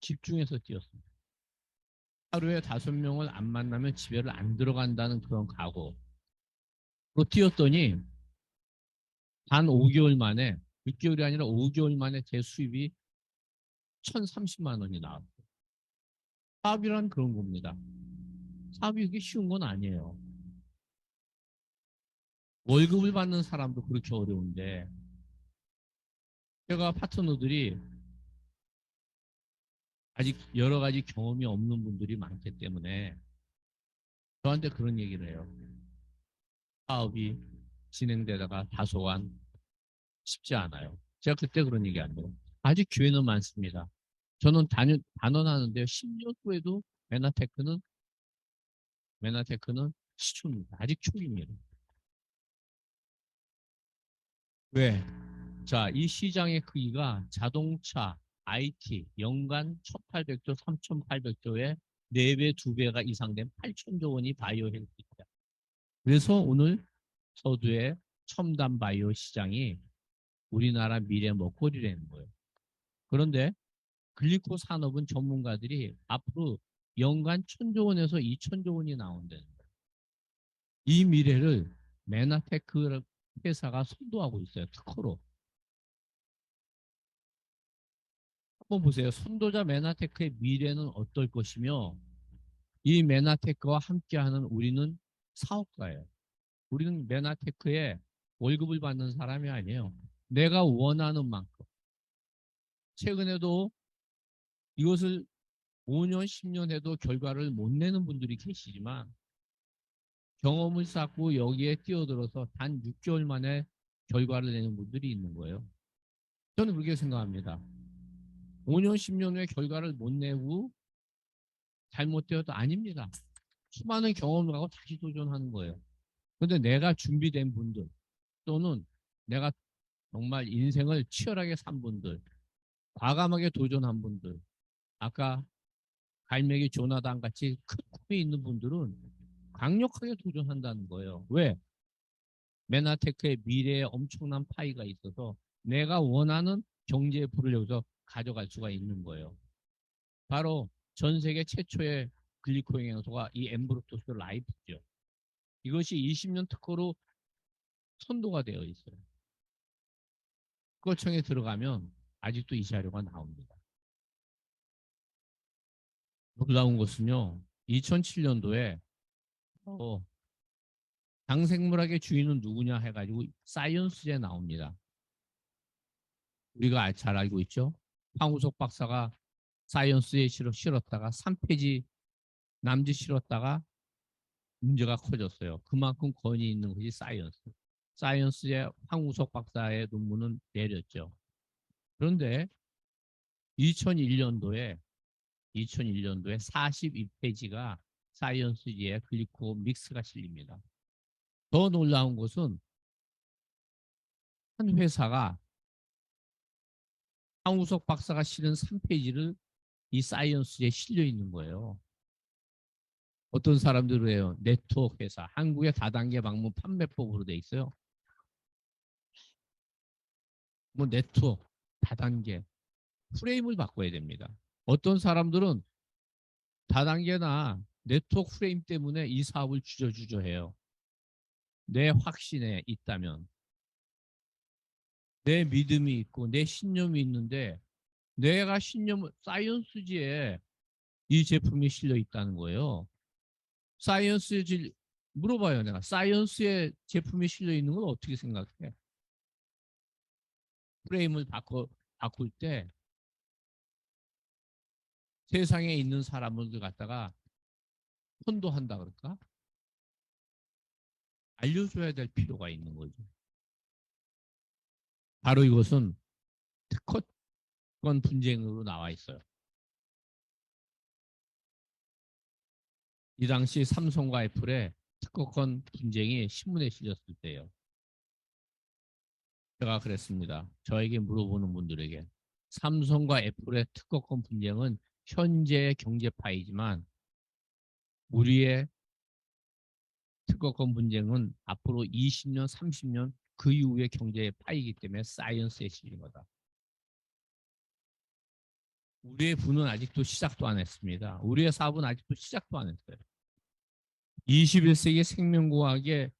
집중해서 뛰었습니다. 하루에 5명을 안 만나면 집에를 안 들어간다는 그런 각오. 또 뛰었더니 단 5개월 만에 6개월이 아니라 5개월 만에 제 수입이 1,030만 원이 나왔어요. 사업이란 그런 겁니다. 사업이 그게 쉬운 건 아니에요. 월급을 받는 사람도 그렇게 어려운데 제가 파트너들이 아직 여러 가지 경험이 없는 분들이 많기 때문에 저한테 그런 얘기를 해요. 사업이 진행되다가 다소간 쉽지 않아요. 제가 그때 그런 얘기 안 해요. 아직 기회는 많습니다. 저는 단언하는데요. 10년 후에도 메나테크는 시초입니다. 아직 초기입니다. 왜? 자, 이 시장의 크기가 자동차, IT, 연간 1,800조, 3,800조에 4배, 2배가 이상된 8천조 원이 바이오 헬스입니다. 그래서 오늘 서두에 첨단 바이오 시장이 우리나라 미래 먹거리라는 거예요. 그런데 글리코 산업은 전문가들이 앞으로 연간 1,000조 원에서 2,000조 원이 나온다는 거예요. 이 미래를 메나테크 회사가 선도하고 있어요. 특허로. 한번 보세요. 선도자 메나테크의 미래는 어떨 것이며 이 메나테크와 함께하는 우리는 사업가예요. 우리는 메나테크에 월급을 받는 사람이 아니에요. 내가 원하는 만큼. 최근에도 이것을 5년, 10년 해도 결과를 못 내는 분들이 계시지만 경험을 쌓고 여기에 뛰어들어서 단 6개월 만에 결과를 내는 분들이 있는 거예요. 저는 그렇게 생각합니다. 5년, 10년 후에 결과를 못 내고 잘못되어도 아닙니다. 수많은 경험을 하고 다시 도전하는 거예요. 그런데 내가 준비된 분들 또는 내가 정말 인생을 치열하게 산 분들, 과감하게 도전한 분들, 아까 갈매기 조나단 같이 큰 꿈이 있는 분들은 강력하게 도전한다는 거예요. 왜? 메나테크의 미래에 엄청난 파이가 있어서 내가 원하는 경제의 부를 여기서 가져갈 수가 있는 거예요. 바로 전 세계 최초의 글리코 영양소가 이 엠브로토스 라이프죠. 이것이 20년 특허로 선도가 되어 있어요. 특허청에 들어가면 아직도 이 자료가 나옵니다. 놀라운 것은요. 2007년도에 당생물학의 주인은 누구냐 해가지고 사이언스에 나옵니다. 우리가 잘 알고 있죠. 황우석 박사가 사이언스에 실었다가 3페이지 남짓 실었다가 문제가 커졌어요. 그만큼 권위 있는 것이 사이언스. 사이언스의 황우석 박사의 논문은 내렸죠. 그런데 2001년도에 42페이지가 사이언스지에 글리코 믹스가 실립니다. 더 놀라운 것은 한 회사가 황우석 박사가 실은 3페이지를 이 사이언스에 실려 있는 거예요. 어떤 사람들은 해요. 네트워크 회사, 한국의 다단계 방문 판매법으로 돼 있어요. 뭐 네트워크, 다단계, 프레임을 바꿔야 됩니다. 어떤 사람들은 다단계나 네트워크 프레임 때문에 이 사업을 주저주저해요. 내 확신에 있다면, 내 믿음이 있고 내 신념이 있는데 내가 사이언스지에 이 제품이 실려 있다는 거예요. 사이언스지 물어봐요. 내가 사이언스에 제품이 실려 있는 걸 어떻게 생각해? 프레임을 바꿀 때 세상에 있는 사람들 갖다가 혼도한다 그럴까? 알려줘야 될 필요가 있는 거죠. 바로 이것은 특허권 분쟁으로 나와 있어요. 이 당시 삼성과 애플의 특허권 분쟁이 신문에 실렸을 때예요. 제가 그랬습니다. 저에게 물어보는 분들에게 삼성과 애플의 특허권 분쟁은 현재의 경제파이지만 우리의 특허권 분쟁은 앞으로 20년, 30년 그 이후의 경제의 파이기 때문에 사이언스에 실린 거다. 우리의 부는 아직도 시작도 안 했습니다. 우리의 사업은 아직도 시작도 안 했어요. 21세기 생명과학의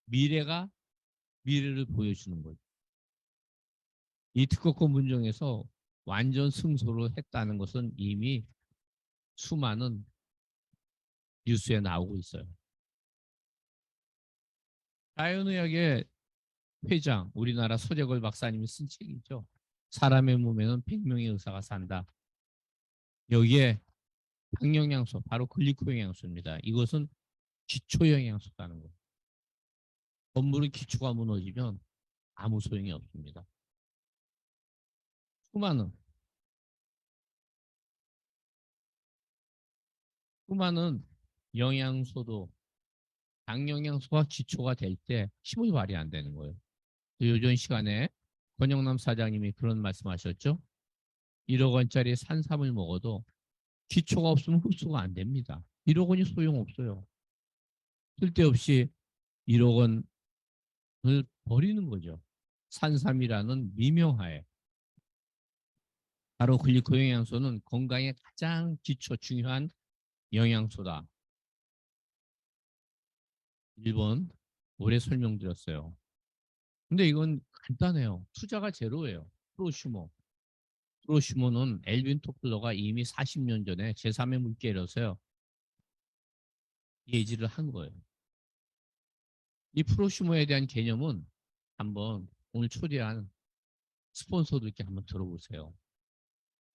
미래를 보여주는 거죠. 이 특허권 분쟁에서 완전 승소를 했다는 것은 이미 수많은 뉴스에 나오고 있어요. 자연의학의 회장, 우리나라 소재걸 박사님이 쓴 책이죠. 사람의 몸에는 100명의 의사가 산다. 여기에 항영양소, 바로 글리코 영양소입니다. 이것은 기초 영양소라는 거예요. 건물의 기초가 무너지면 아무 소용이 없습니다. 수많은 수많은 영양소도 당영양소가 기초가 될 때 힘을 발휘 안 되는 거예요. 요전 시간에 권영남 사장님이 그런 말씀하셨죠. 1억 원짜리 산삼을 먹어도 기초가 없으면 흡수가 안 됩니다. 1억 원이 소용없어요. 쓸데없이 1억 원을 버리는 거죠. 산삼이라는 미명하에 바로 글리코 영양소는 건강에 가장 기초 중요한 영양소다. 1번 오래 설명드렸어요. 근데 이건 간단해요. 투자가 제로예요. 프로슈머. 프로슈머는 엘빈 토플러가 이미 40년 전에 제3의 물결에서요. 예지를 한 거예요. 이 프로슈머에 대한 개념은 한번 오늘 초대한 스폰서들께 한번 들어보세요.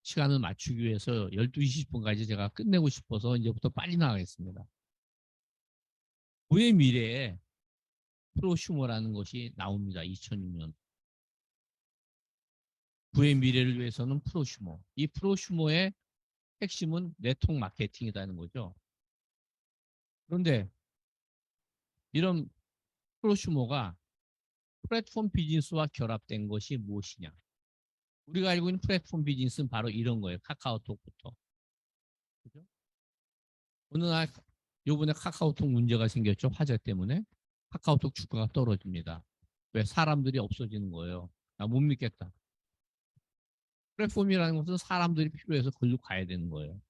시간을 맞추기 위해서 12시 20분까지 제가 끝내고 싶어서 이제부터 빨리 나가겠습니다. 우리의 미래에 프로슈머라는 것이 나옵니다. 2006년. 그의 미래를 위해서는 프로슈머. 이 프로슈머의 핵심은 네트워크 마케팅이라는 거죠. 그런데 이런 프로슈머가 플랫폼 비즈니스와 결합된 것이 무엇이냐? 우리가 알고 있는 플랫폼 비즈니스는 바로 이런 거예요. 카카오톡부터. 그죠? 어느 날 요번에 카카오톡 문제가 생겼죠. 화재 때문에. 카카오톡 주가가 떨어집니다. 왜? 사람들이 없어지는 거예요. 나 못 믿겠다. 플랫폼이라는 것은 사람들이 필요해서 걸로 가야 되는 거예요.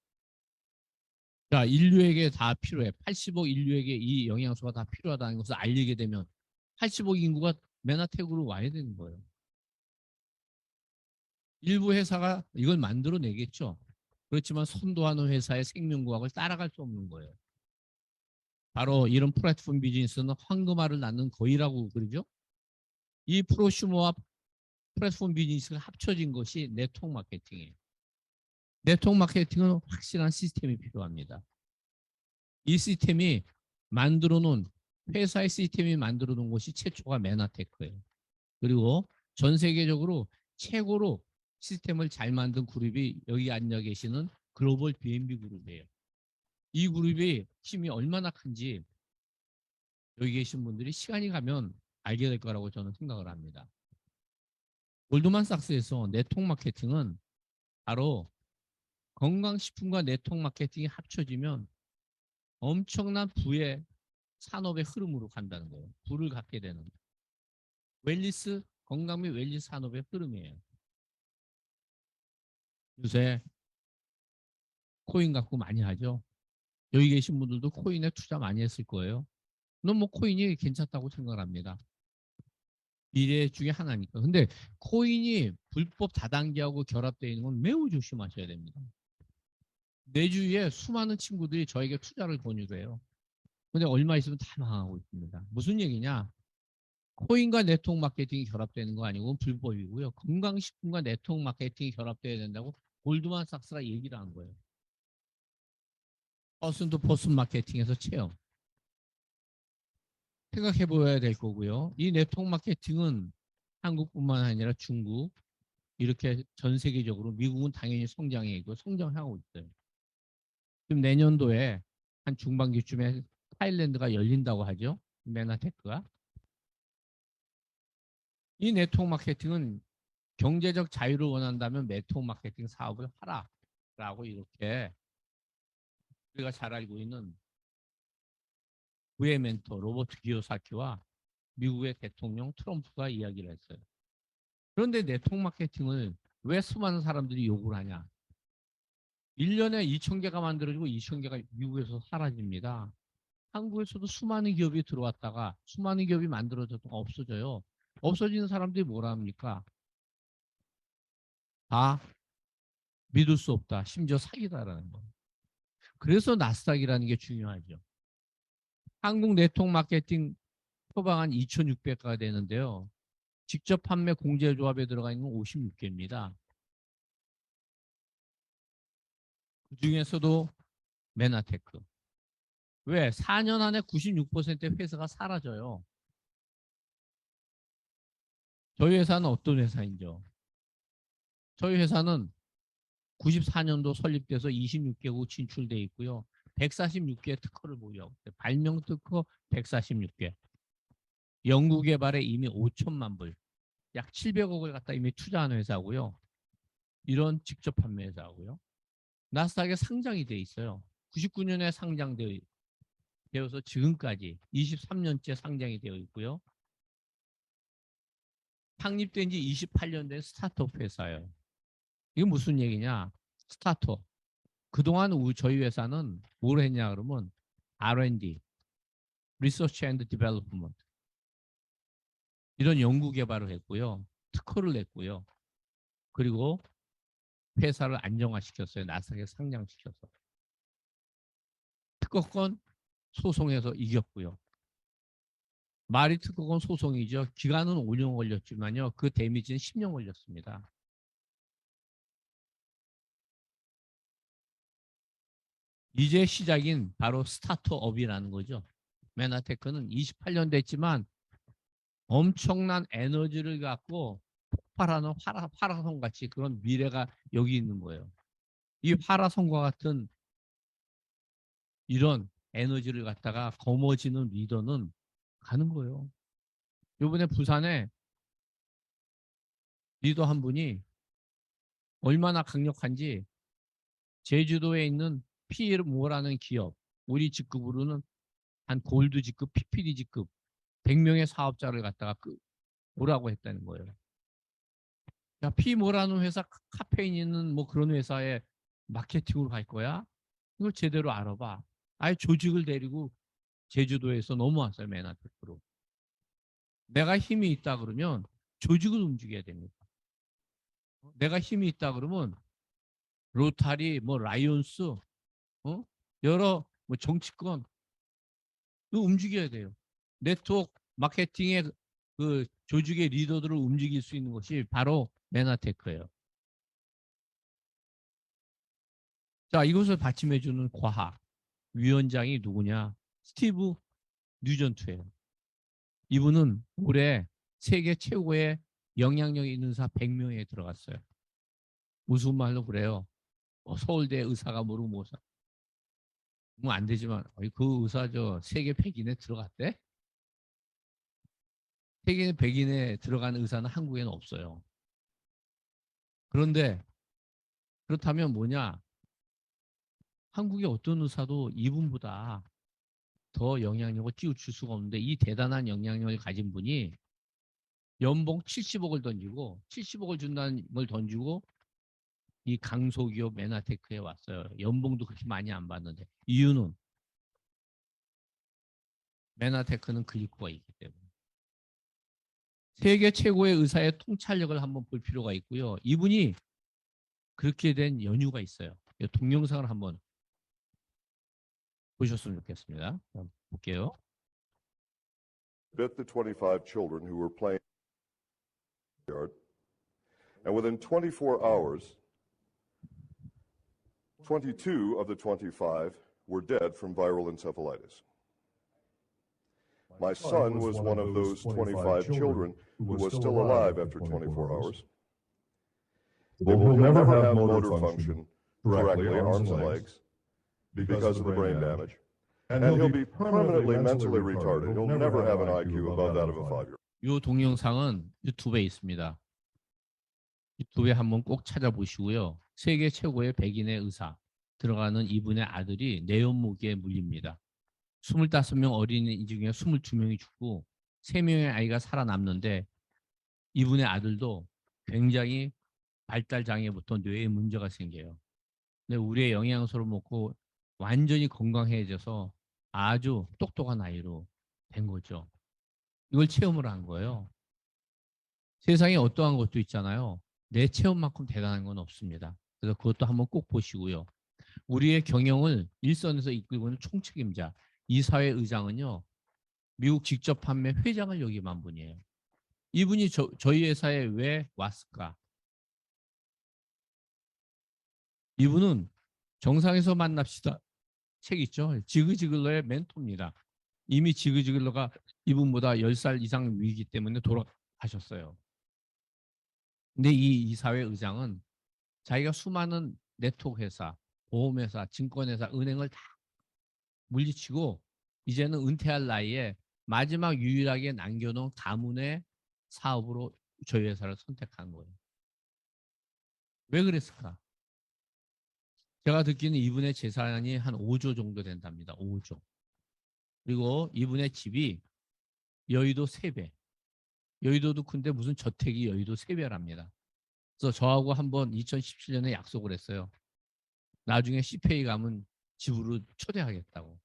자, 인류에게 다 필요해. 80억 인류에게 이 영양소가 다 필요하다는 것을 알리게 되면 80억 인구가 맨하택으로 와야 되는 거예요. 일부 회사가 이걸 만들어내겠죠. 그렇지만 선도하는 회사의 생명과학을 따라갈 수 없는 거예요. 바로 이런 플랫폼 비즈니스는 황금알을 낳는 거위라고 그러죠. 이 프로슈머와 플랫폼 비즈니스가 합쳐진 것이 네트워크 마케팅이에요. 네트워크 마케팅은 확실한 시스템이 필요합니다. 이 시스템이 만들어 놓은 회사의 시스템이 만들어 놓은 곳이 최초가 메나테크예요. 그리고 전 세계적으로 최고로 시스템을 잘 만든 그룹이 여기 앉아 계시는 글로벌 B&B 그룹이에요. 이 그룹이 힘이 얼마나 큰지 여기 계신 분들이 시간이 가면 알게 될 거라고 저는 생각을 합니다. 골드만삭스에서 네트워크 마케팅은 바로 건강식품과 네트워크 마케팅이 합쳐지면 엄청난 부의 산업의 흐름으로 간다는 거예요. 부를 갖게 되는 웰리스 건강 및 웰리스 산업의 흐름이에요. 요새 코인 갖고 많이 하죠. 여기 계신 분들도 코인에 투자 많이 했을 거예요. 너무 뭐 코인이 괜찮다고 생각합니다. 미래 중에 하나니까. 근데 코인이 불법 다단계하고 결합되어 있는 건 매우 조심하셔야 됩니다. 내 주위에 수많은 친구들이 저에게 투자를 권유를 해요. 근데 얼마 있으면 다 망하고 있습니다. 무슨 얘기냐? 코인과 네트워크 마케팅이 결합되는 거 아니고 불법이고요. 건강식품과 네트워크 마케팅이 결합돼야 된다고 골드만삭스가 얘기를 한 거예요. 퍼슨 투 퍼슨 마케팅에서 체험. 생각해 보아야 될 거고요. 이 네트워크 마케팅은 한국뿐만 아니라 중국, 이렇게 전 세계적으로 미국은 당연히 성장해 있고 성장하고 있어요. 지금 내년도에 한 중반기쯤에 타일랜드가 열린다고 하죠. 메나테크가. 이 네트워크 마케팅은 경제적 자유를 원한다면 네트워크 마케팅 사업을 하라라고 이렇게 우리가 잘 알고 있는 부의 멘토 로버트 기요사키와 미국의 대통령 트럼프가 이야기를 했어요. 그런데 네트워크 마케팅을 왜 수많은 사람들이 요구를 하냐? 1년에 2천 개가 만들어지고 2천 개가 미국에서 사라집니다. 한국에서도 수많은 기업이 들어왔다가 수많은 기업이 만들어져도 없어져요. 없어지는 사람들이 뭐라 합니까? 다 믿을 수 없다. 심지어 사기다라는 거. 그래서 나스닥이라는 게 중요하죠. 한국 네트워크 마케팅 표방한 2,600가가 되는데요. 직접 판매 공제조합에 들어가 있는 건 56개입니다. 그 중에서도 메나테크. 왜? 4년 안에 96%의 회사가 사라져요. 저희 회사는 어떤 회사인죠? 저희 회사는 94년도 설립돼서 26개국 진출돼 있고요. 146개 특허를 보유하고 있어요. 발명 특허 146개. 연구 개발에 이미 5천만 불, 약 700억을 갖다 이미 투자한 회사고요. 이런 직접 판매 회사고요. 나스닥에 상장이 돼 있어요. 99년에 상장되어서 지금까지 23년째 상장이 되어 있고요. 창립된 지 28년 된 스타트업 회사예요. 이게 무슨 얘기냐? 스타트업. 그동안 저희 회사는 뭘 했냐 그러면 R&D, Research and Development 이런 연구 개발을 했고요. 특허를 냈고요. 그리고 회사를 안정화시켰어요. 나스닥에 상장시켜서. 특허권 소송에서 이겼고요. 말이 특허권 소송이죠. 기간은 5년 걸렸지만요. 그 데미지는 10년 걸렸습니다. 이제 시작인 바로 스타트업이라는 거죠. 메나테크는 28년 됐지만 엄청난 에너지를 갖고 폭발하는 화라성 같이 그런 미래가 여기 있는 거예요. 이 화라성과 같은 이런 에너지를 갖다가 거머쥐는 리더는 가는 거예요. 이번에 부산에 리더 한 분이 얼마나 강력한지 제주도에 있는 피모라는 기업, 우리 직급으로는 한 골드 직급, PPD 직급 100명의 사업자를 갖다가 오라고 했다는 거예요. 야, 피모라는 회사 카페인 있는 뭐 그런 회사에 마케팅으로 갈 거야? 이걸 제대로 알아봐. 아예 조직을 데리고 제주도에서 넘어왔어요. 맨하탄으로. 내가 힘이 있다 그러면 조직을 움직여야 됩니다. 내가 힘이 있다 그러면 로타리, 뭐 라이온스, 여러 뭐 정치권 움직여야 돼요. 네트워크 마케팅의 그 조직의 리더들을 움직일 수 있는 것이 바로 메나테크예요. 자, 이것을 받침해주는 과학 위원장이 누구냐? 스티브 뉴전트예요. 이분은 올해 세계 최고의 영향력 있는 의사 100명에 들어갔어요. 무슨 말로 그래요? 서울대 의사가 모르고 뭐 안 되지만 그 의사 저 세계 100인에 들어갔대? 세계 100인에 들어간 의사는 한국에는 없어요. 그런데 그렇다면 뭐냐? 한국의 어떤 의사도 이분보다 더 영향력을 띄워줄 수가 없는데 이 대단한 영향력을 가진 분이 연봉 70억을 던지고 70억을 준다는 걸 던지고 이 강소기업 메나테크에 왔어요. 연봉도 그렇게 많이 안 받는데 이유는 메나테크는 글리코가 있기 때문에. 세계 최고의 의사의 통찰력을 한번 볼 필요가 있고요. 이분이 그렇게 된 연유가 있어요. 동영상을 한번 보셨으면 좋겠습니다. 볼게요. Bit the 25 children who were playing in the yard, and within 24 hours, 22 of the 25 were dead from viral encephalitis. My son was one of those 25 children who was still alive after 24 hours. He'll never have motor function correctly, arms and legs, because of the brain damage. And he'll be permanently mentally retarded. He'll never have an IQ above that of a 5-year-old. 이 동영상은 유튜브에 있습니다. 유튜브에 한번 꼭 찾아보시고요. 세계 최고의 백인의 의사 들어가는 이분의 아들이 뇌연모기에 물립니다. 25명 어린이 중에 22명이 죽고 3명의 아이가 살아남는데 이분의 아들도 굉장히 발달장애부터 뇌에 문제가 생겨요. 근데 우리의 영양소를 먹고 완전히 건강해져서 아주 똑똑한 아이로 된 거죠. 이걸 체험을 한 거예요. 세상에 어떠한 것도 있잖아요. 내 체험만큼 대단한 건 없습니다. 그래서 그것도 한번 꼭 보시고요. 우리의 경영을 일선에서 이끌고 있는 총책임자, 이사회 의장은요. 미국 직접 판매 회장을 역임한 분이에요. 이분이 저희 회사에 왜 왔을까? 이분은 정상에서 만납시다. 책 있죠. 지그지글러의 멘토입니다. 이미 지그지글러가 이분보다 10살 이상 위이기 때문에 돌아가셨어요. 근데 이 이사회 의장은 자기가 수많은 네트워크 회사, 보험회사, 증권회사, 은행을 다 물리치고 이제는 은퇴할 나이에 마지막 유일하게 남겨놓은 가문의 사업으로 저희 회사를 선택한 거예요. 왜 그랬을까? 제가 듣기는 이분의 재산이 한 5조 정도 된답니다. 5조. 그리고 이분의 집이 여의도 3배. 여의도도 큰데 무슨 저택이 여의도 3배랍니다. 그래서 저하고 한번 2017년에 약속을 했어요. 나중에 CPA 가면 집으로 초대하겠다고.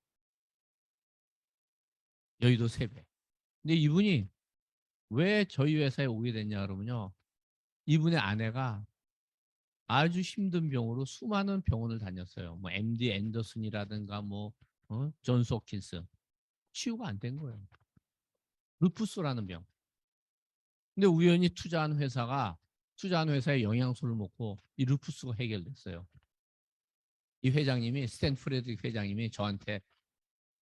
여의도 3배. 근데 이분이 왜 저희 회사에 오게 됐냐 그러면요. 이분의 아내가 아주 힘든 병으로 수많은 병원을 다녔어요. 뭐 MD 앤더슨이라든가 뭐 존스 홉킨스. 치유가 안 된 거예요. 루푸스라는 병. 근데 우연히 투자한 회사의 영양소를 먹고 이 루푸스가 해결됐어요. 이 회장님이 스탠프레드 회장님이 저한테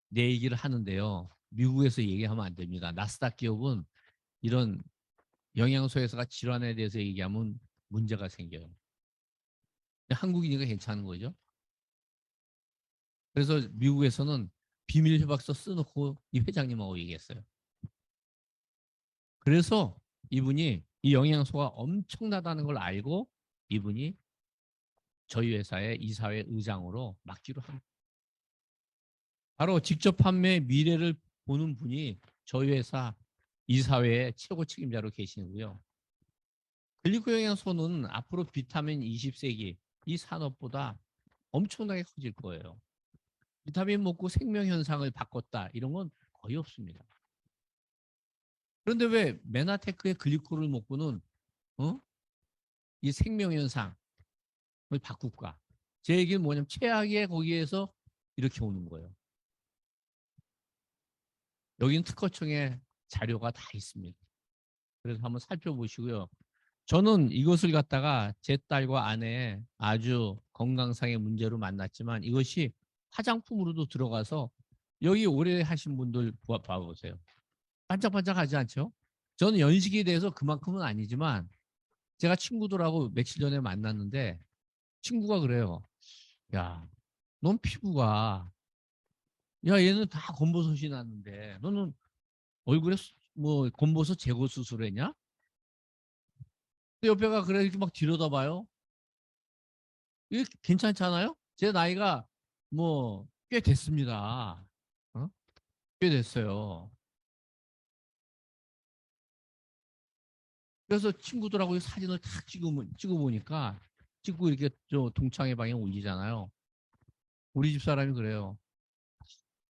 내 얘기를 하는데요. 미국에서 얘기하면 안 됩니다. 나스닥 기업은 이런 영양소 회사가 질환에 대해서 얘기하면 문제가 생겨요. 한국이니까 괜찮은 거죠. 그래서 미국에서는 비밀 협약서 써놓고 이 회장님하고 얘기했어요. 그래서 이분이 이 영양소가 엄청나다는 걸 알고 이분이 저희 회사의 이사회 의장으로 맡기로 합니다. 바로 직접 판매 미래를 보는 분이 저희 회사 이사회의 최고 책임자로 계시고요. 글리코 영양소는 앞으로 비타민 20세기 이 산업보다 엄청나게 커질 거예요. 비타민 먹고 생명 현상을 바꿨다 이런 건 거의 없습니다. 그런데 왜 메나테크의 글리코를 먹고는 이 생명 현상을 바꿀까? 제 얘기는 뭐냐면 최악의 거기에서 이렇게 오는 거예요. 여기는 특허청의 자료가 다 있습니다. 그래서 한번 살펴보시고요. 저는 이것을 갖다가 제 딸과 아내의 아주 건강상의 문제로 만났지만 이것이 화장품으로도 들어가서 여기 오래 하신 분들 봐보세요. 반짝반짝하지 않죠? 저는 연식에 대해서 그만큼은 아니지만 제가 친구들하고 며칠 전에 만났는데 친구가 그래요. 야, 넌 피부가 야 얘는 다 검버섯이 났는데 너는 얼굴에 뭐 검버섯 제거 수술했냐? 근데 옆에가 그래 이렇게 막 들여다봐요. 이게 괜찮잖아요? 제 나이가 뭐 꽤 됐습니다. 어? 꽤 됐어요. 그래서 친구들하고 사진을 탁 찍어보니까 찍고 이렇게 저 동창회 방에 올리잖아요. 우리 집 사람이 그래요.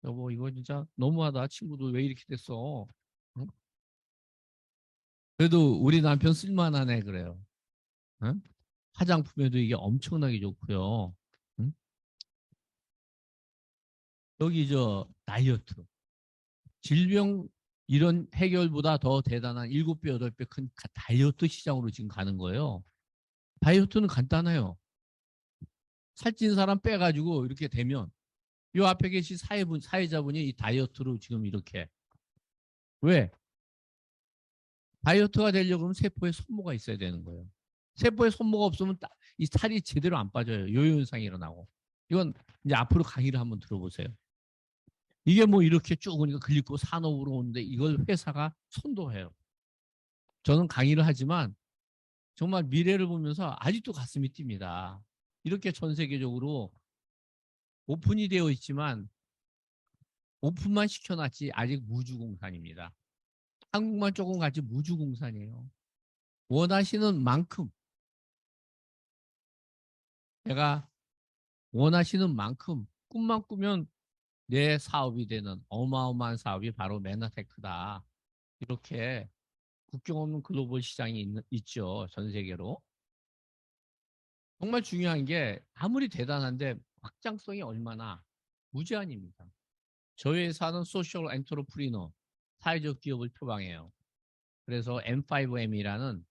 여보 이거 진짜 너무하다. 친구들 왜 이렇게 됐어? 응? 그래도 우리 남편 쓸만하네 그래요. 응? 화장품에도 이게 엄청나게 좋고요. 응? 여기 저 다이어트. 질병 이런 해결보다 더 대단한 7배, 8배 큰 다이어트 시장으로 지금 가는 거예요. 다이어트는 간단해요. 살찐 사람 빼가지고 이렇게 되면 요 앞에 계신 사회자분이 이 다이어트로 지금 이렇게 왜? 다이어트가 되려고 하면 세포에 손모가 있어야 되는 거예요. 세포에 손모가 없으면 이 살이 제대로 안 빠져요. 요요 현상이 일어나고. 이건 이제 앞으로 강의를 한번 들어보세요. 이게 뭐 이렇게 쭉 오니까 글리코 산업으로 오는데 이걸 회사가 선도해요. 저는 강의를 하지만 정말 미래를 보면서 아직도 가슴이 뜁니다. 이렇게 전 세계적으로 오픈이 되어 있지만 오픈만 시켜놨지 아직 무주공산입니다. 한국만 조금 같이 무주공산이에요. 원하시는 만큼 내가 원하시는 만큼 꿈만 꾸면 내 사업이 되는 어마어마한 사업이 바로 메나테크다. 이렇게 국경 없는 글로벌 시장이 있죠. 전 세계로. 정말 중요한 게 아무리 대단한데 확장성이 얼마나 무제한입니다. 저희 회사는 소셜 엔터프리너, 사회적 기업을 표방해요. 그래서 M5M이라는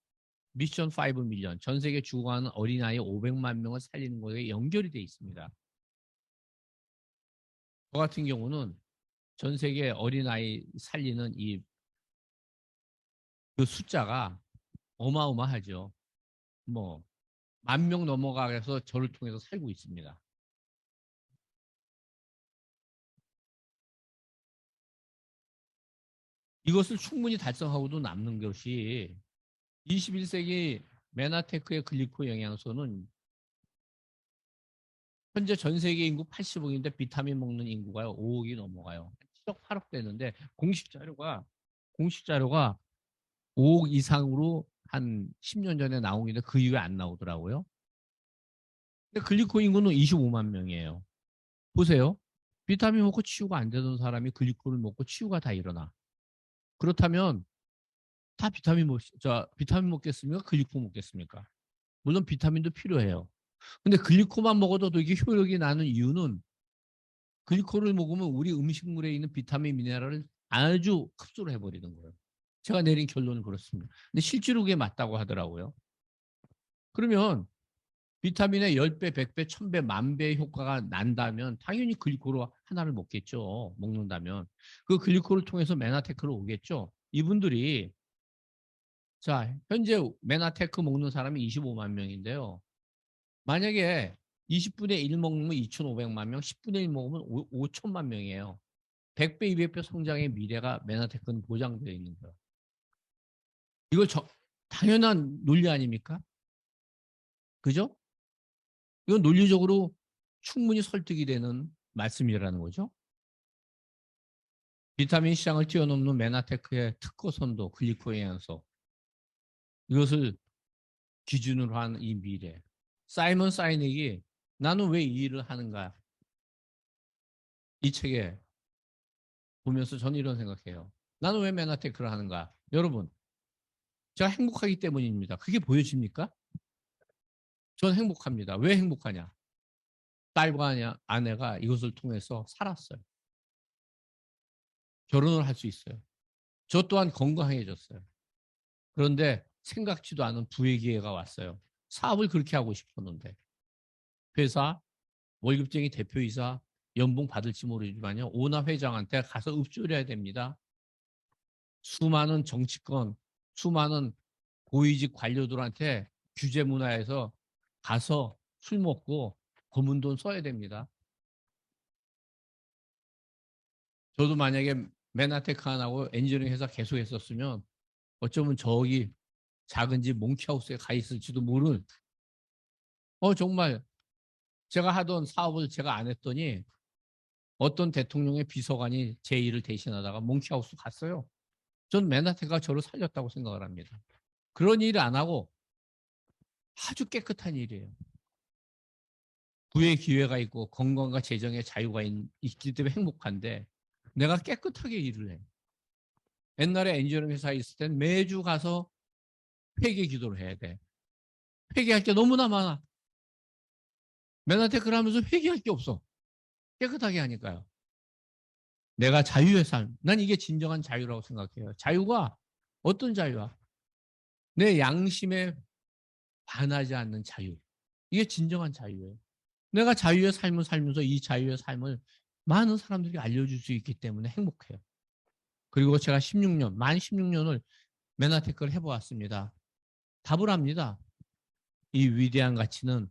미션 5 밀리언, 전 세계 죽어가는 어린아이 500만 명을 살리는 것에 연결이 돼 있습니다. 저 같은 경우는 전 세계 어린아이 살리는 그 숫자가 어마어마하죠. 뭐, 10,000명 넘어가서 저를 통해서 살고 있습니다. 이것을 충분히 달성하고도 남는 것이 21세기 메나테크의 글리코 영양소는 현재 전 세계 인구 80억인데 비타민 먹는 인구가 5억이 넘어가요. 7억, 8억 되는데 공식 자료가 5억 이상으로 한 10년 전에 나온 게 그 이후에 안 나오더라고요. 근데 글리코 인구는 25만 명이에요. 보세요. 비타민 먹고 치유가 안 되던 사람이 글리코를 먹고 치유가 다 일어나. 그렇다면 다 비타민 먹겠습니까? 글리코 먹겠습니까? 물론 비타민도 필요해요. 근데 글리코만 먹어도 이게 효력이 나는 이유는 글리코를 먹으면 우리 음식물에 있는 비타민 미네랄을 아주 흡수를 해버리는 거예요. 제가 내린 결론은 그렇습니다. 근데 실제로 그게 맞다고 하더라고요. 그러면 비타민의 10배, 100배, 1000배, 10,000배의 효과가 난다면 당연히 글리코로 하나를 먹겠죠. 먹는다면. 그 글리코를 통해서 메나테크로 오겠죠. 이분들이 자, 현재 메나테크 먹는 사람이 25만 명인데요. 만약에 20분의 1 먹으면 2,500만 명, 10분의 1 먹으면 5천만 명이에요. 100배, 200배 성장의 미래가 메나테크는 보장되어 있는 거예요. 이거 당연한 논리 아닙니까? 그죠? 이건 논리적으로 충분히 설득이 되는 말씀이라는 거죠. 비타민 시장을 뛰어넘는 메나테크의 특허 선도, 글리코 영양소. 이것을 기준으로 한 이 미래. 사이먼 사이닉이 나는 왜 이 일을 하는가? 이 책에 보면서 저는 이런 생각해요. 나는 왜 메나테크를 하는가? 여러분, 제가 행복하기 때문입니다. 그게 보여집니까? 전 행복합니다. 왜 행복하냐? 딸과 아내가 이것을 통해서 살았어요. 결혼을 할 수 있어요. 저 또한 건강해졌어요. 그런데 생각지도 않은 부의 기회가 왔어요. 사업을 그렇게 하고 싶었는데 회사, 월급쟁이 대표이사, 연봉 받을지 모르지만요. 오나 회장한테 가서 읊조려야 됩니다. 수많은 정치권, 수많은 고위직 관료들한테 규제 문화에서 가서 술 먹고 검은 돈 써야 됩니다. 저도 만약에 맨하테크 안 하고 엔지니어링 회사 계속 했었으면 어쩌면 저기 작은 집 몽키하우스에 가 있을지도 모르는 정말 제가 하던 사업을 제가 안 했더니 어떤 대통령의 비서관이 제 일을 대신하다가 몽키하우스 갔어요. 전 맨하테크가 저를 살렸다고 생각을 합니다. 그런 일을 안 하고 아주 깨끗한 일이에요. 부의 기회가 있고 건강과 재정의 자유가 있기 때문에 행복한데 내가 깨끗하게 일을 해. 옛날에 엔지니어링 회사에 있을 땐 매주 가서 회개 기도를 해야 돼. 회개할 게 너무나 많아. 맨하테크를 하면서 회개할 게 없어. 깨끗하게 하니까요. 내가 자유의 삶. 난 이게 진정한 자유라고 생각해요. 자유가 어떤 자유야? 내 양심에 반하지 않는 자유. 이게 진정한 자유예요. 내가 자유의 삶을 살면서 이 자유의 삶을 많은 사람들이 알려줄 수 있기 때문에 행복해요. 그리고 제가 16년, 만 16년을 맨하테크를 해보았습니다. 답을 합니다. 이 위대한 가치는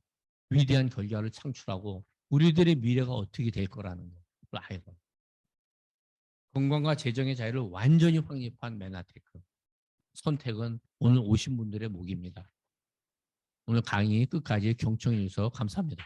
위대한 결과를 창출하고 우리들의 미래가 어떻게 될 거라는 걸 알고 건강과 재정의 자유를 완전히 확립한 맨하테크. 선택은 오늘 오신 분들의 몫입니다. 오늘 강의 끝까지 경청해 주셔서 감사합니다.